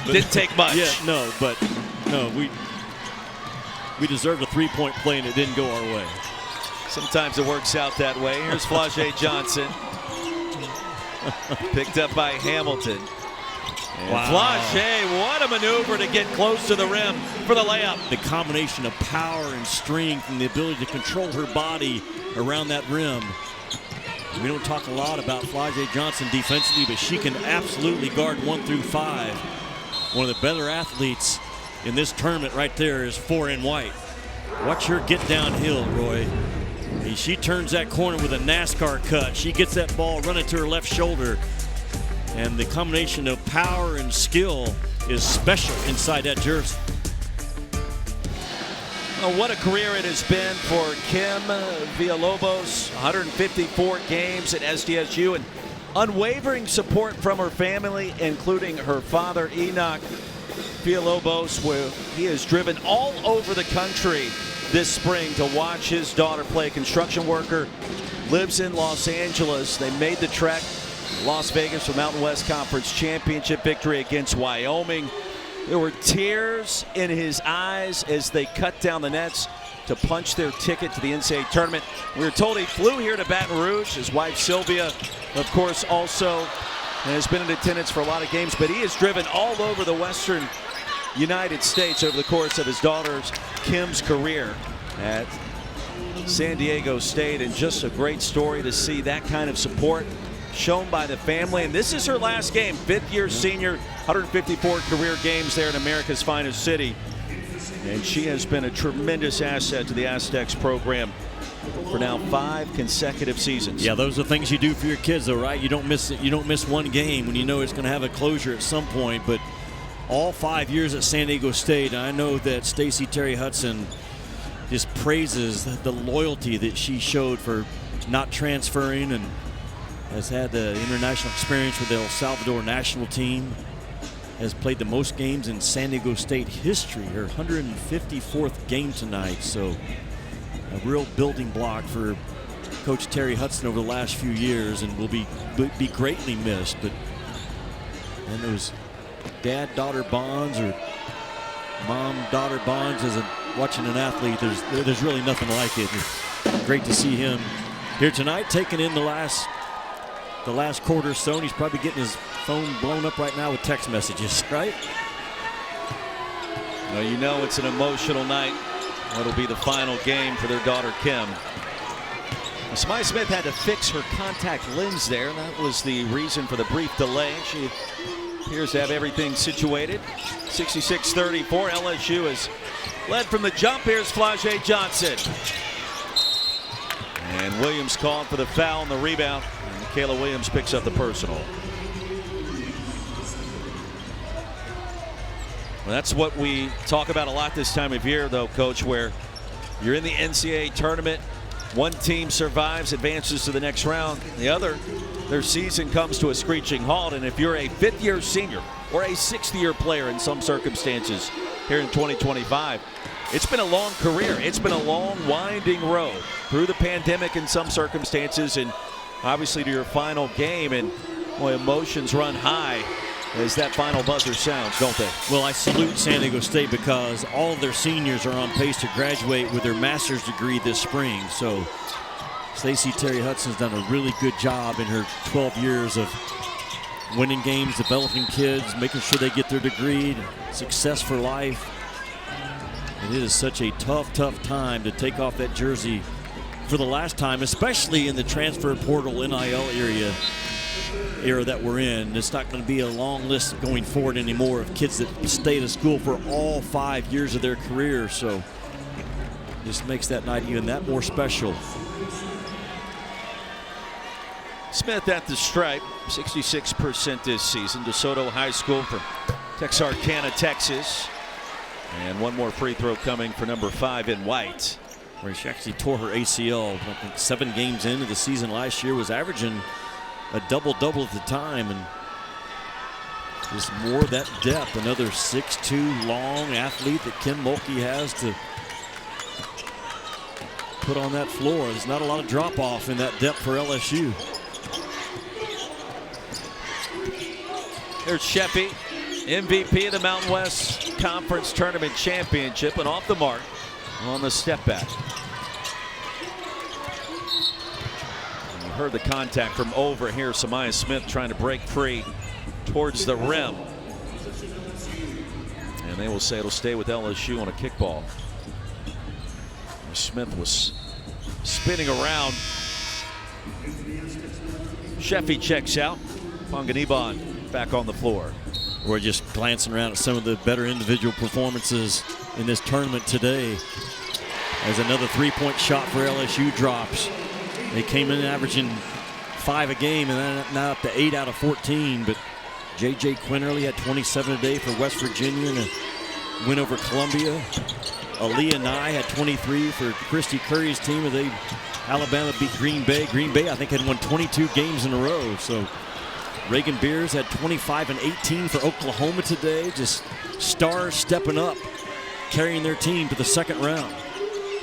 Didn't take much. Yeah, no, we deserved a 3-point play and it didn't go our way. Sometimes it works out that way. Here's flau'jae Johnson. Picked up by Hamilton. And wow. flau'jae, what a maneuver to get close to the rim for the layup. The combination of power and strength and the ability to control her body around that rim. We don't talk a lot about flau'jae Johnson defensively, but she can absolutely guard 1 through 5. One of the better athletes in this tournament right there is 4 in white. Watch her get downhill, Roy. She turns that corner with a NASCAR cut. She gets that ball running to her left shoulder. And the combination of power and skill is special inside that jersey. Oh, what a career it has been for Kim Villalobos. 154 games at SDSU and unwavering support from her family, including her father, Enoch Villalobos, where he has driven all over the country this spring to watch his daughter play. Construction worker, lives in Los Angeles. They made the trek Las Vegas for Mountain West Conference Championship victory against Wyoming. There were tears in his eyes as they cut down the nets to punch their ticket to the NCAA tournament. We were told he flew here to Baton Rouge. His wife Sylvia, of course, also has been in attendance for a lot of games, but he has driven all over the Western United States over the course of his daughter's Kim's career at San Diego State, and just a great story to see that kind of support shown by the family. And this is her last game, 5th-year senior, 154 career games there in America's finest city. And she has been a tremendous asset to the Aztecs program for now 5 consecutive seasons. Yeah, those are things you do for your kids, though, right? You don't miss it. You don't miss one game when you know it's going to have a closure at some point. But all 5 years at San Diego State, I know that Stacey Terry Hudson just praises the loyalty that she showed for not transferring, and has had the international experience with the El Salvador national team. Has played the most games in San Diego State history, her 154th game tonight. So a real building block for Coach Terry Hudson over the last few years, and will be greatly missed. But and those dad-daughter bonds or mom-daughter bonds as watching an athlete, there's really nothing like it. It's great to see him here tonight, taking in the last quarter or so, and he's probably getting his phone blown up right now with text messages, right? Well, you know it's an emotional night. It'll be the final game for their daughter, Kim. Samaya Smith had to fix her contact lens there. That was the reason for the brief delay. She appears to have everything situated. 66-34, LSU is led from the jump. Here's flau'jae Johnson. And Williams called for the foul on the rebound. And Kayla Williams picks up the personal. Well, that's what we talk about a lot this time of year, though, Coach, where you're in the NCAA tournament. One team survives, advances to the next round. The other, their season comes to a screeching halt. And if you're a 5th-year senior or a 6th-year player in some circumstances here in 2025, it's been a long career. It's been a long, winding road through the pandemic in some circumstances, and obviously, to your final game, and boy, emotions run high as that final buzzer sounds, don't they? Well, I salute San Diego State because all of their seniors are on pace to graduate with their master's degree this spring. So Stacey Terry Hudson's done a really good job in her 12 years of winning games, developing kids, making sure they get their degree, success for life. And it is such a tough time to take off that jersey for the last time, especially in the transfer portal NIL era that we're in. It's not going to be a long list going forward anymore of kids that stayed at school for all 5 years of their career. So this makes that night even that more special. Smith at the stripe, 66% this season. DeSoto High School from Texarkana, Texas. And one more free throw coming for number 5 in white. Where she actually tore her ACL, I think 7 games into the season last year, was averaging a double-double at the time, and just more of that depth. Another 6'2" long athlete that Kim Mulkey has to put on that floor. There's not a lot of drop-off in that depth for LSU. There's Sheffy, MVP of the Mountain West Conference Tournament Championship, and off the mark on the step back. You heard the contact from over here. Samaya Smith trying to break free towards the rim. And they will say it'll stay with LSU on a kickball. Smith was spinning around. Sheffy checks out. Panganiban back on the floor. We're just glancing around at some of the better individual performances in this tournament today. As another three-point shot for LSU drops. They came in averaging 5 a game, and then now up to 8 out of 14. But J.J. Quinterly had 27 today for West Virginia in a win over Columbia. Aaliyah Nye had 23 for Christy Curry's team as Alabama beat Green Bay. Green Bay, I think, had won 22 games in a row. So Reagan Beers had 25 and 18 for Oklahoma today. Just stars stepping up, carrying their team to the second round.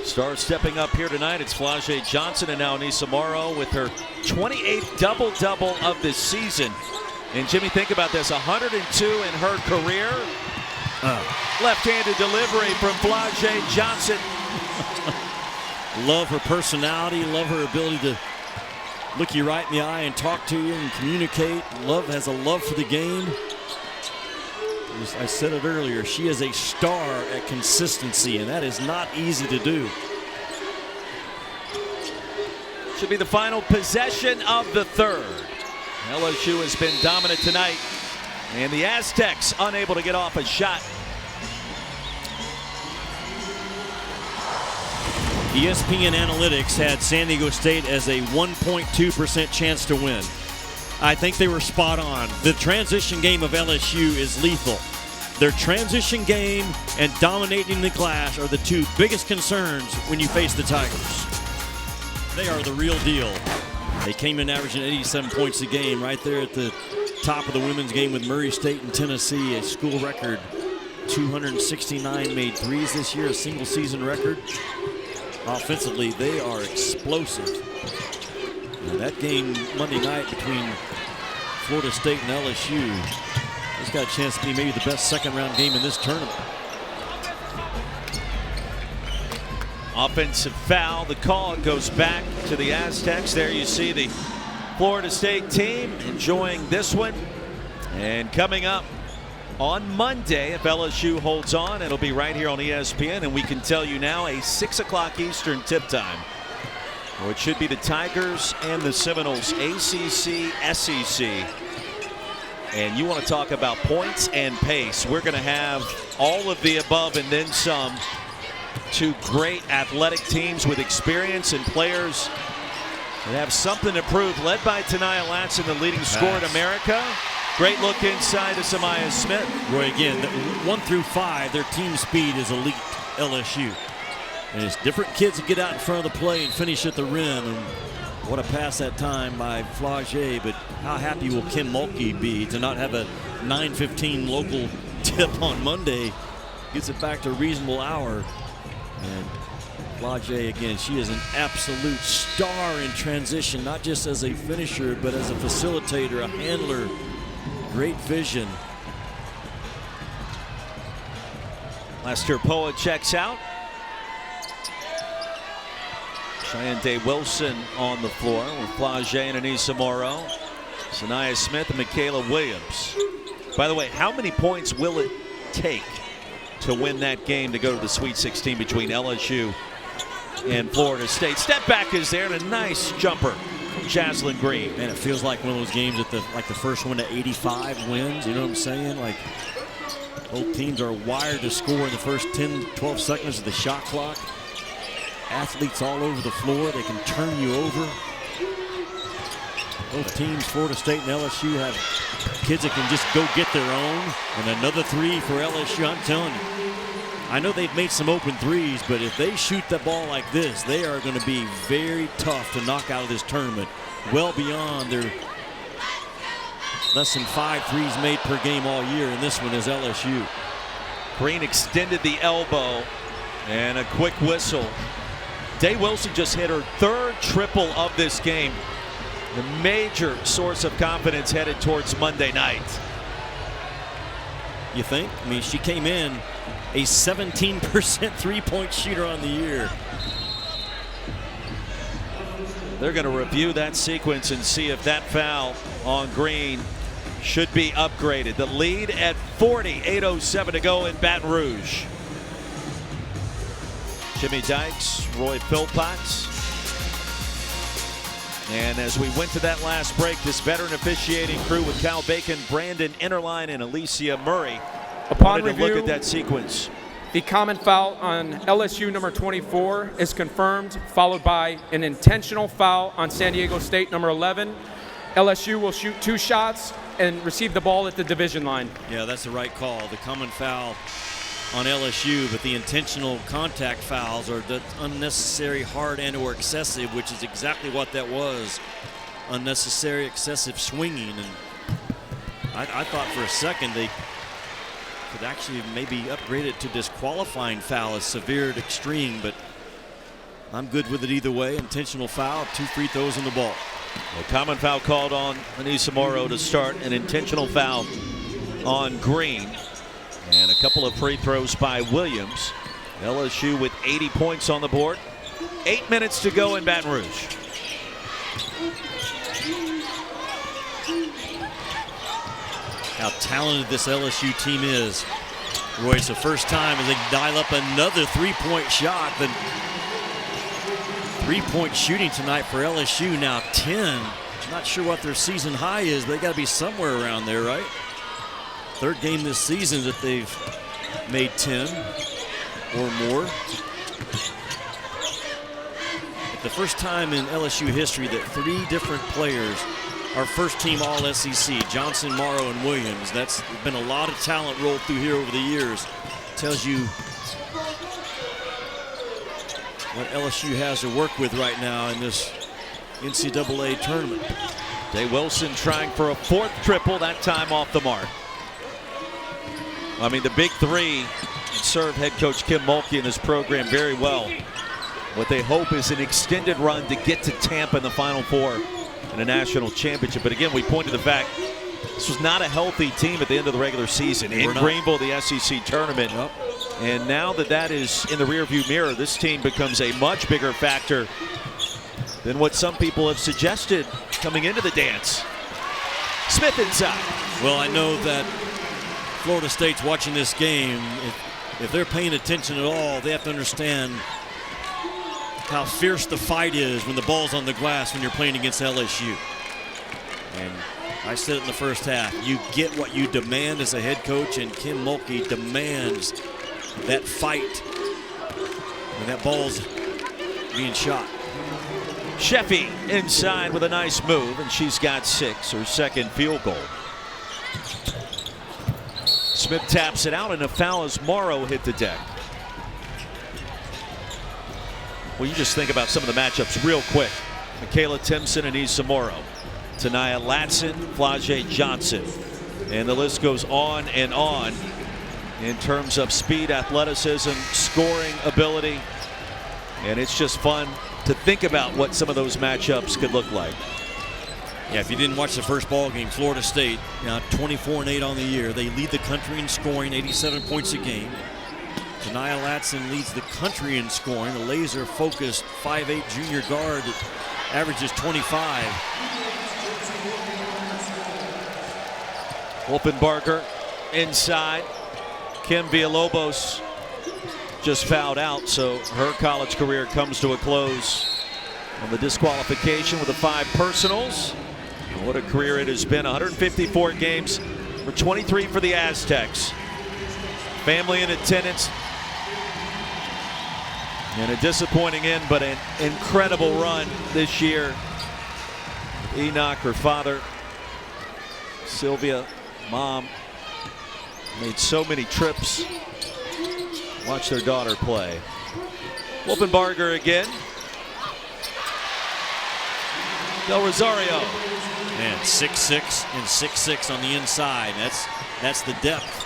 Stars stepping up here tonight. It's flau'jae Johnson and now Anissa Morrow with her 28th double-double of this season. And Jimmy, think about this, 102 in her career. Left-handed delivery from flau'jae Johnson. Love her personality, love her ability to look you right in the eye and talk to you and communicate. Has a love for the game. As I said it earlier, she is a star at consistency, and that is not easy to do. Should be the final possession of the third. LSU has been dominant tonight, and the Aztecs unable to get off a shot. ESPN Analytics had San Diego State as a 1.2% chance to win. I think they were spot on. The transition game of LSU is lethal. Their transition game and dominating the glass are the two biggest concerns when you face the Tigers. They are the real deal. They came in averaging 87 points a game, right there at the top of the women's game with Murray State and Tennessee, a school record. 269 made threes this year, a single season record. Offensively, they are explosive. Now that game Monday night between Florida State and LSU has got a chance to be maybe the best second-round game in this tournament. Offensive foul. The call goes back to the Aztecs. There you see the Florida State team enjoying this one. And coming up on Monday, if LSU holds on, it'll be right here on ESPN, and we can tell you now a 6 o'clock Eastern tip time. Or it should be the Tigers and the Seminoles, ACC, SEC. And you want to talk about points and pace. We're going to have all of the above and then some. Two great athletic teams with experience and players that have something to prove, led by Tanaya Latson, the leading scorer in America. Great look inside to Samaya Smith. Roy, again, 1 through 5, their team speed is elite, LSU. And it's different kids that get out in front of the play and finish at the rim. And what a pass that time by flau'jae. But how happy will Kim Mulkey be to not have a 9:15 local tip on Monday? Gets it back to a reasonable hour. And flau'jae again. She is an absolute star in transition, not just as a finisher, but as a facilitator, a handler. Great vision. Lester Poa checks out. Cheyenne Day-Wilson on the floor with flau'jae and Anissa Morrow. Sanaya Smith and Michaela Williams. By the way, how many points will it take to win that game to go to the Sweet 16 between LSU and Florida State? Step back is there and a nice jumper from Jaslyn Green. And it feels like one of those games that the first one to 85 wins. You know what I'm saying? Like, both teams are wired to score in the first 10, 12 seconds of the shot clock. Athletes all over the floor. They can turn you over. Both teams, Florida State and LSU, have kids that can just go get their own. And another three for LSU. I'm telling you, I know they've made some open threes, but if they shoot the ball like this, they are going to be very tough to knock out of this tournament. Well beyond their less than 5 threes made per game all year, and this one is LSU. Green extended the elbow and a quick whistle. Day-Wilson just hit her 3rd triple of this game. The major source of confidence headed towards Monday night. You think? I mean, she came in a 17% three-point shooter on the year. They're going to review that sequence and see if that foul on Green should be upgraded. The lead at 40, 8:07 to go in Baton Rouge. Jimmy Dykes, Roy Philpott. And as we went to that last break, this veteran officiating crew with Cal Bacon, Brandon Innerline, and Alicia Murray. Upon review, look review, at that sequence. the common foul on LSU number 24 is confirmed, followed by an intentional foul on San Diego State number 11. LSU will shoot 2 shots and receive the ball at the division line. Yeah, that's the right call. The common foul on LSU, but the intentional contact fouls are the unnecessary, hard, and or excessive, which is exactly what that was. Unnecessary, excessive swinging. And I thought for a second they could actually maybe upgrade it to disqualifying foul, as severe and extreme, but I'm good with it either way. Intentional foul, 2 free throws in the ball. A common foul called on Anissa Morrow to start, an intentional foul on Green, and a couple of free throws by Williams. LSU with 80 points on the board. 8 minutes to go in Baton Rouge. How talented this LSU team is. Roy, it's the first time as they dial up another three-point shot. The three-point shooting tonight for LSU now 10. Not sure what their season high is, but they got to be somewhere around there, right? 3rd game this season that they've made 10 or more. But the first time in LSU history that 3 different players are first-team All-SEC, Johnson, Morrow, and Williams. That's been a lot of talent rolled through here over the years. Tells you what LSU has to work with right now in this NCAA tournament. Day-Wilson trying for a 4th triple, that time off the mark. I mean, the big 3 serve head coach Kim Mulkey and this program very well. What they hope is an extended run to get to Tampa in the Final Four in a national championship. But again, we point to the fact this was not a healthy team at the end of the regular season. In Greenville, the SEC tournament. Yep. And now that that is in the rearview mirror, this team becomes a much bigger factor than what some people have suggested coming into the dance. Smith inside. Well, I know that Florida State's watching this game. If they're paying attention at all, they have to understand how fierce the fight is when the ball's on the glass when you're playing against LSU. And I said it in the first half, you get what you demand as a head coach, and Kim Mulkey demands that fight when that ball's being shot. Sheffy inside with a nice move, and she's got 6, her 2nd field goal. Smith taps it out, and a foul as Morrow hit the deck. Well, you just think about some of the matchups real quick. Michaela Timpson and Anissa Morrow. Tania Latson, flau'jae Johnson. And the list goes on and on in terms of speed, athleticism, scoring ability. And it's just fun to think about what some of those matchups could look like. Yeah, if you didn't watch the first ball game, Florida State now 24-8 on the year. They lead the country in scoring, 87 points a game. Janiyah Latson leads the country in scoring. The laser-focused 5'8" junior guard that averages 25. Wolfenbarger inside. Kim Villalobos just fouled out, so her college career comes to a close on the disqualification with the 5 personals. And what a career it has been. 154 games for 23 for the Aztecs. Family in attendance. And a disappointing end, but an incredible run this year. Enoch, her father, Sylvia, mom, made so many trips. Watch their daughter play. Wolfenbarger again. Del Rosario. Man, 6'6" and 6'6" on the inside. That's the depth.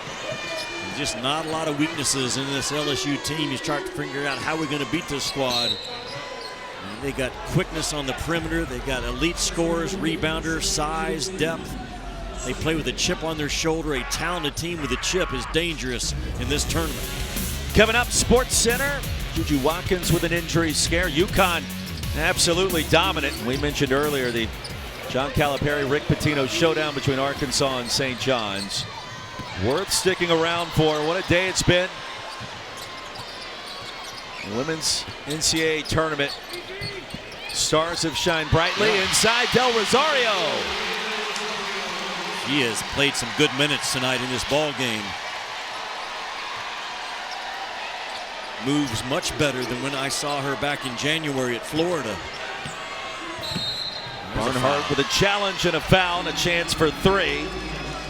And just not a lot of weaknesses in this LSU team. You start to figure out how we're going to beat this squad. And they got quickness on the perimeter. They got elite scorers, rebounders, size, depth. They play with a chip on their shoulder. A talented team with a chip is dangerous in this tournament. Coming up, Sports Center. Juju Watkins with an injury scare. UConn absolutely dominant. We mentioned earlier the John Calipari, Rick Pitino showdown between Arkansas and St. John's. Worth sticking around for. What a day it's been. The women's NCAA tournament. Stars have shined brightly inside Del Rosario. She has played some good minutes tonight in this ball game. Moves much better than when I saw her back in January at Florida. Barnhart with a challenge and a foul and a chance for 3.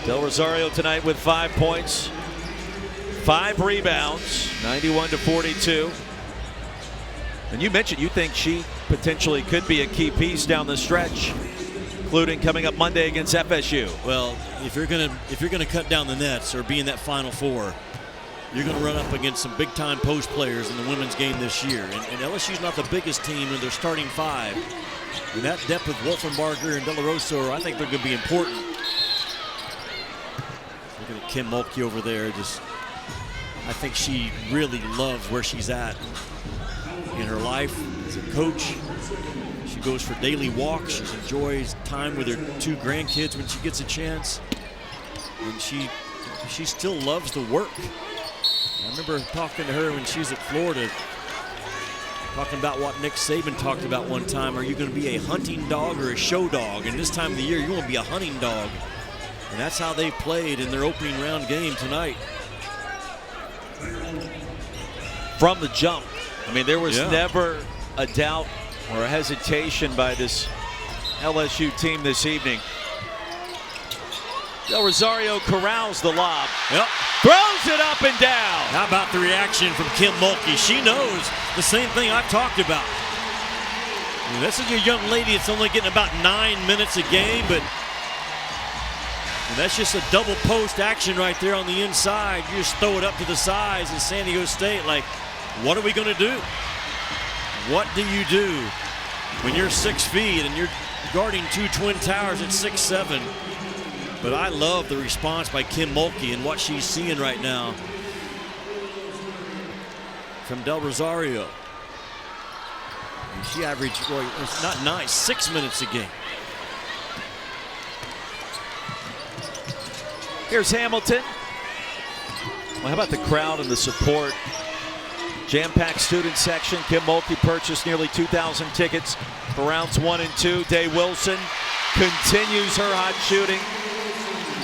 Del Rosario tonight with 5 points, 5 rebounds, 91-42. And you mentioned you think she potentially could be a key piece down the stretch, including coming up Monday against FSU. Well, if you're gonna cut down the nets or be in that Final Four, you're going to run up against some big-time post players in the women's game this year. And LSU's not the biggest team in their starting 5. And that depth with Wolfenbarger and De La Rosa, I think they're going to be important. Looking at Kim Mulkey over there, I think she really loves where she's at in her life as a coach. She goes for daily walks. She enjoys time with her 2 grandkids when she gets a chance. And she still loves the work. I remember talking to her when she was at Florida, talking about what Nick Saban talked about one time. Are you going to be a hunting dog or a show dog? And this time of the year, you want to be a hunting dog. And that's how they played in their opening round game tonight. From the jump. I mean, there was never a doubt or a hesitation by this LSU team this evening. Del Rosario corrals the lob. Yep. Throws it up and down. How about the reaction from Kim Mulkey? She knows the same thing I've talked about. I mean, this is a young lady that's only getting about 9 minutes a game, but that's just a double post action right there on the inside. You just throw it up to the sides in San Diego State. Like, what are we going to do? What do you do when you're 6 feet and you're guarding 2 twin towers at 6'7"? But I love the response by Kim Mulkey and what she's seeing right now from Del Rosario. And she averaged, well, it's not nice, 6 minutes a game. Here's Hamilton. Well, how about the crowd and the support? Jam-packed student section. Kim Mulkey purchased nearly 2,000 tickets for rounds 1 and 2. Day Wilson continues her hot shooting.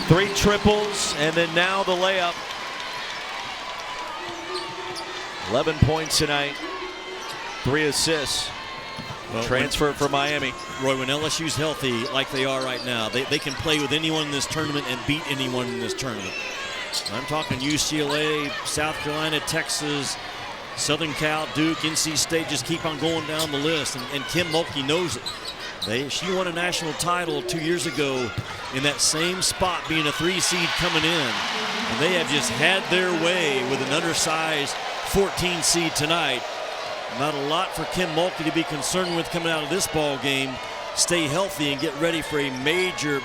3 triples, and then now the layup. 11 points tonight, 3 assists. Well, transfer from Miami. Roy, when LSU's healthy like they are right now, they can play with anyone in this tournament and beat anyone in this tournament. I'm talking UCLA, South Carolina, Texas, Southern Cal, Duke, NC State, just keep on going down the list, and Kim Mulkey knows it. She won a national title 2 years ago in that same spot, being a 3 seed coming in. And they have just had their way with an undersized 14 seed tonight. Not a lot for Kim Mulkey to be concerned with coming out of this ball game. Stay healthy and get ready for a major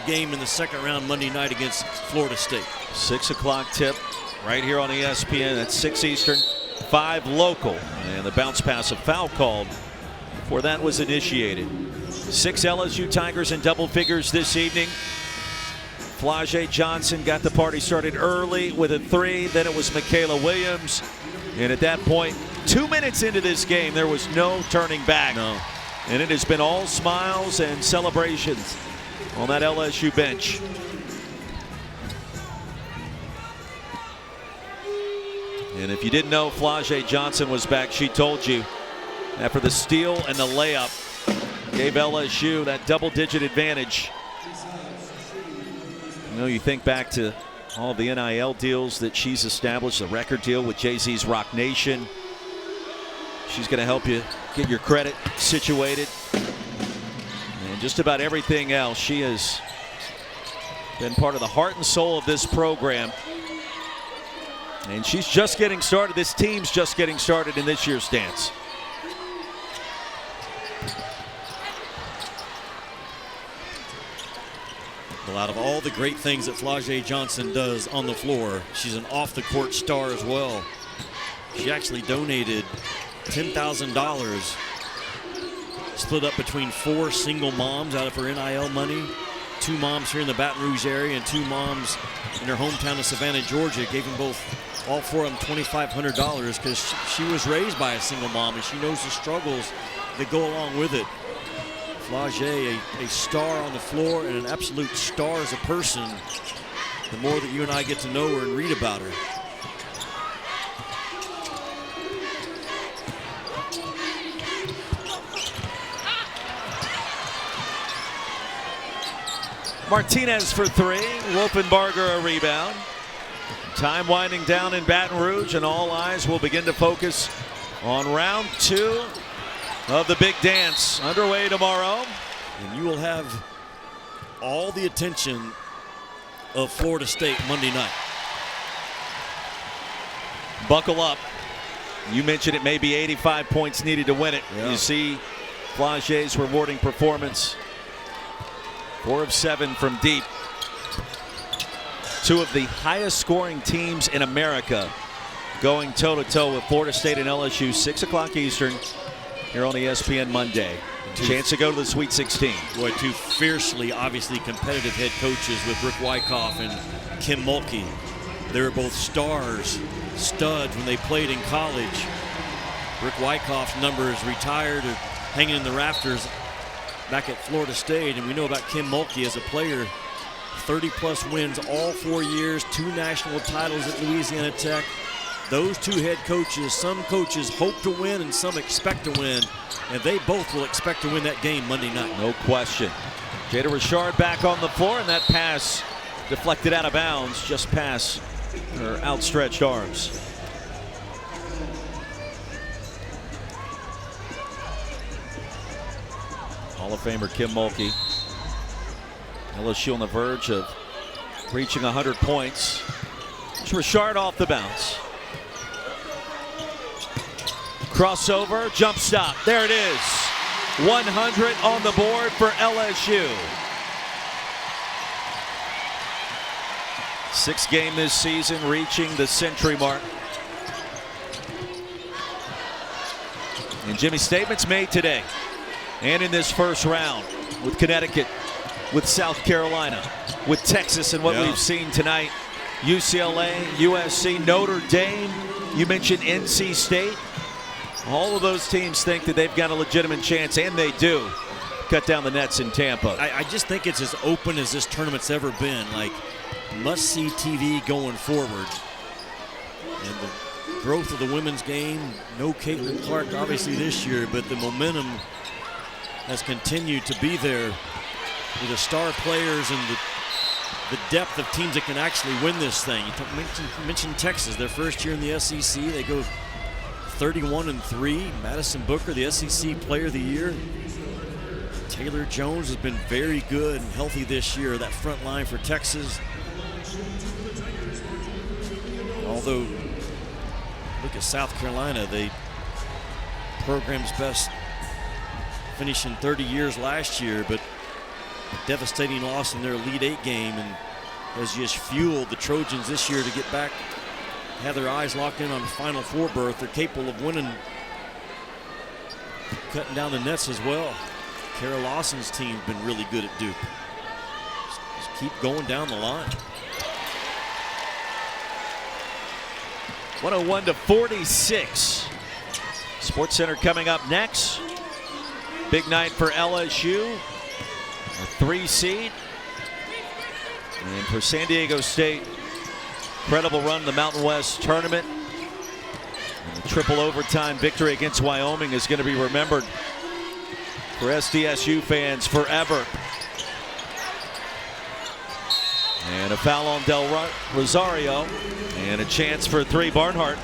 game in the second round Monday night against Florida State. 6 o'clock tip right here on ESPN at 6 Eastern, 5 local. And the bounce pass, a foul called before that was initiated. 6 LSU Tigers in double figures this evening. Flau'jae Johnson got the party started early with a 3. Then it was Michaela Williams. And at that point, 2 minutes into this game, there was no turning back. No. And it has been all smiles and celebrations on that LSU bench. And if you didn't know Flau'jae Johnson was back, she told you after the steal and the layup gave LSU that double-digit advantage. You know, you think back to all the NIL deals that she's established, the record deal with Jay-Z's Rock Nation. She's going to help you get your credit situated. And just about everything else, she has been part of the heart and soul of this program. And she's just getting started. This team's just getting started in this year's dance. Well, out of all the great things that Flau'jae Johnson does on the floor, she's an off-the-court star as well. She actually donated $10,000 split up between 4 single moms out of her NIL money. 2 moms here in the Baton Rouge area and 2 moms in her hometown of Savannah, Georgia. Gave them all 4 of them $2,500 because she was raised by a single mom and she knows the struggles that go along with it. Flau'jae, a star on the floor and an absolute star as a person. The more that you and I get to know her and read about her. Martinez for 3. Wolfenbarger a rebound. Time winding down in Baton Rouge, and all eyes will begin to focus on round 2 of the big dance underway tomorrow. And you will have all the attention of Florida State Monday night. Buckle up. You mentioned it may be 85 points needed to win it. Yeah. You see Flau'jae's rewarding performance. 4 of 7 from deep. 2 of the highest scoring teams in America going toe-to-toe with Florida State and LSU. 6 o'clock Eastern here on ESPN Monday. Chance to go to the Sweet 16. Boy, 2 fiercely, obviously competitive head coaches with Rick Wyckoff and Kim Mulkey. They were both stars, studs when they played in college. Rick Wyckoff's number is retired or hanging in the rafters back at Florida State, and we know about Kim Mulkey as a player. 30-plus wins all 4 years, 2 national titles at Louisiana Tech. Those 2 head coaches, some coaches hope to win and some expect to win, and they both will expect to win that game Monday night. No question. Jada Richard back on the floor, and that pass deflected out of bounds just past her outstretched arms. Hall of Famer Kim Mulkey. LSU on the verge of reaching 100 points. It's Richard off the bounce. Crossover, jump stop. There it is. 100 on the board for LSU. 6th game this season, reaching the century mark. And Jimmy's statements made today and in this first round with Connecticut, with South Carolina, with Texas, and what we've seen tonight. UCLA, USC, Notre Dame, you mentioned NC State. All of those teams think that they've got a legitimate chance, and they do cut down the nets in Tampa. I just think it's as open as this tournament's ever been. Like, must-see TV going forward. And the growth of the women's game, no Caitlin Clark obviously this year, but the momentum has continued to be there with the star players and the depth of teams that can actually win this thing. You mentioned Texas, their first year in the SEC. They go 31-3. Madison Booker, the SEC Player of the Year. Taylor Jones has been very good and healthy this year. That front line for Texas. Although, look at South Carolina. They program's best finish in 30 years last year, but a devastating loss in their Elite Eight game, and has just fueled the Trojans this year to get back, have their eyes locked in on the Final Four berth. They're capable of winning, cutting down the nets as well. Kara Lawson's team's been really good at Duke. Just keep going down the line. 101-46. Sports Center coming up next. Big night for LSU, a 3 seed. And for San Diego State, incredible run in the Mountain West tournament. And the triple overtime victory against Wyoming is going to be remembered for SDSU fans forever. And a foul on Del Rosario, and a chance for 3. Barnhart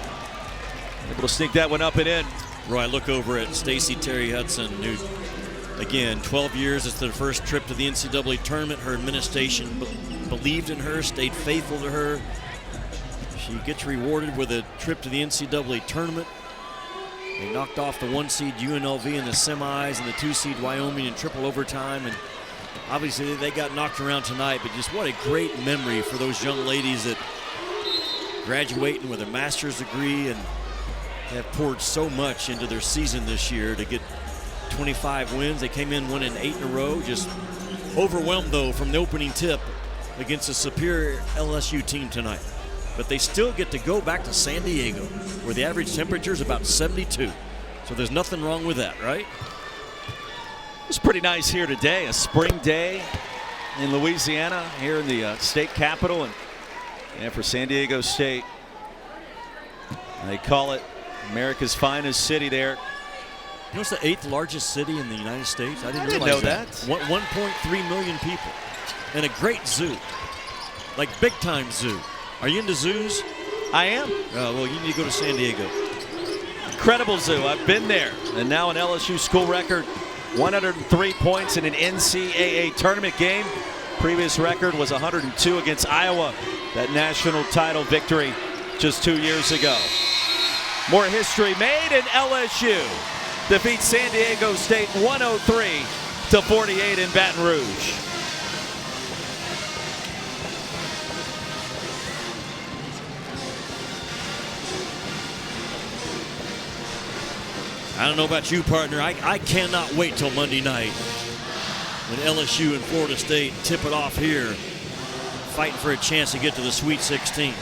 able to sneak that one up and in. Roy, I look over at Stacey Terry Hudson, who, again, 12 years. It's their first trip to the NCAA tournament. Her administration believed in her, stayed faithful to her. She gets rewarded with a trip to the NCAA tournament. They knocked off the 1 seed UNLV in the semis and the 2 seed Wyoming in triple overtime. And obviously they got knocked around tonight, but just what a great memory for those young ladies that graduating with a master's degree and have poured so much into their season this year to get 25 wins. They came in winning 8 in a row. Just overwhelmed, though, from the opening tip against a superior LSU team tonight. But they still get to go back to San Diego, where the average temperature is about 72. So there's nothing wrong with that, right? It's pretty nice here today. A spring day in Louisiana, here in the state capital. And for San Diego State, they call it America's finest city there. You know, it's the 8th largest city in the United States. I didn't know realize that. 1.3 million people. And a great zoo. Like big time zoo. Are you into zoos? I am. Oh, well, you need to go to San Diego. Incredible zoo. I've been there. And now an LSU school record, 103 points in an NCAA tournament game. Previous record was 102 against Iowa, that national title victory just 2 years ago. More history made, and LSU defeats San Diego State 103-48 in Baton Rouge. I don't know about you, partner. I cannot wait till Monday night when LSU and Florida State tip it off here, fighting for a chance to get to the Sweet 16.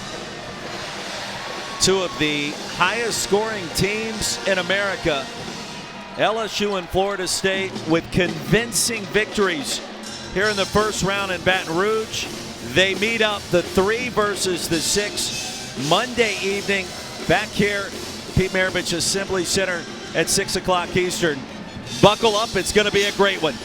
2 of the highest scoring teams in America, LSU and Florida State, with convincing victories here in the first round in Baton Rouge. They meet up the 3 versus the 6 Monday evening back here, Pete Maravich Assembly Center at 6 o'clock Eastern. Buckle up, it's going to be a great one.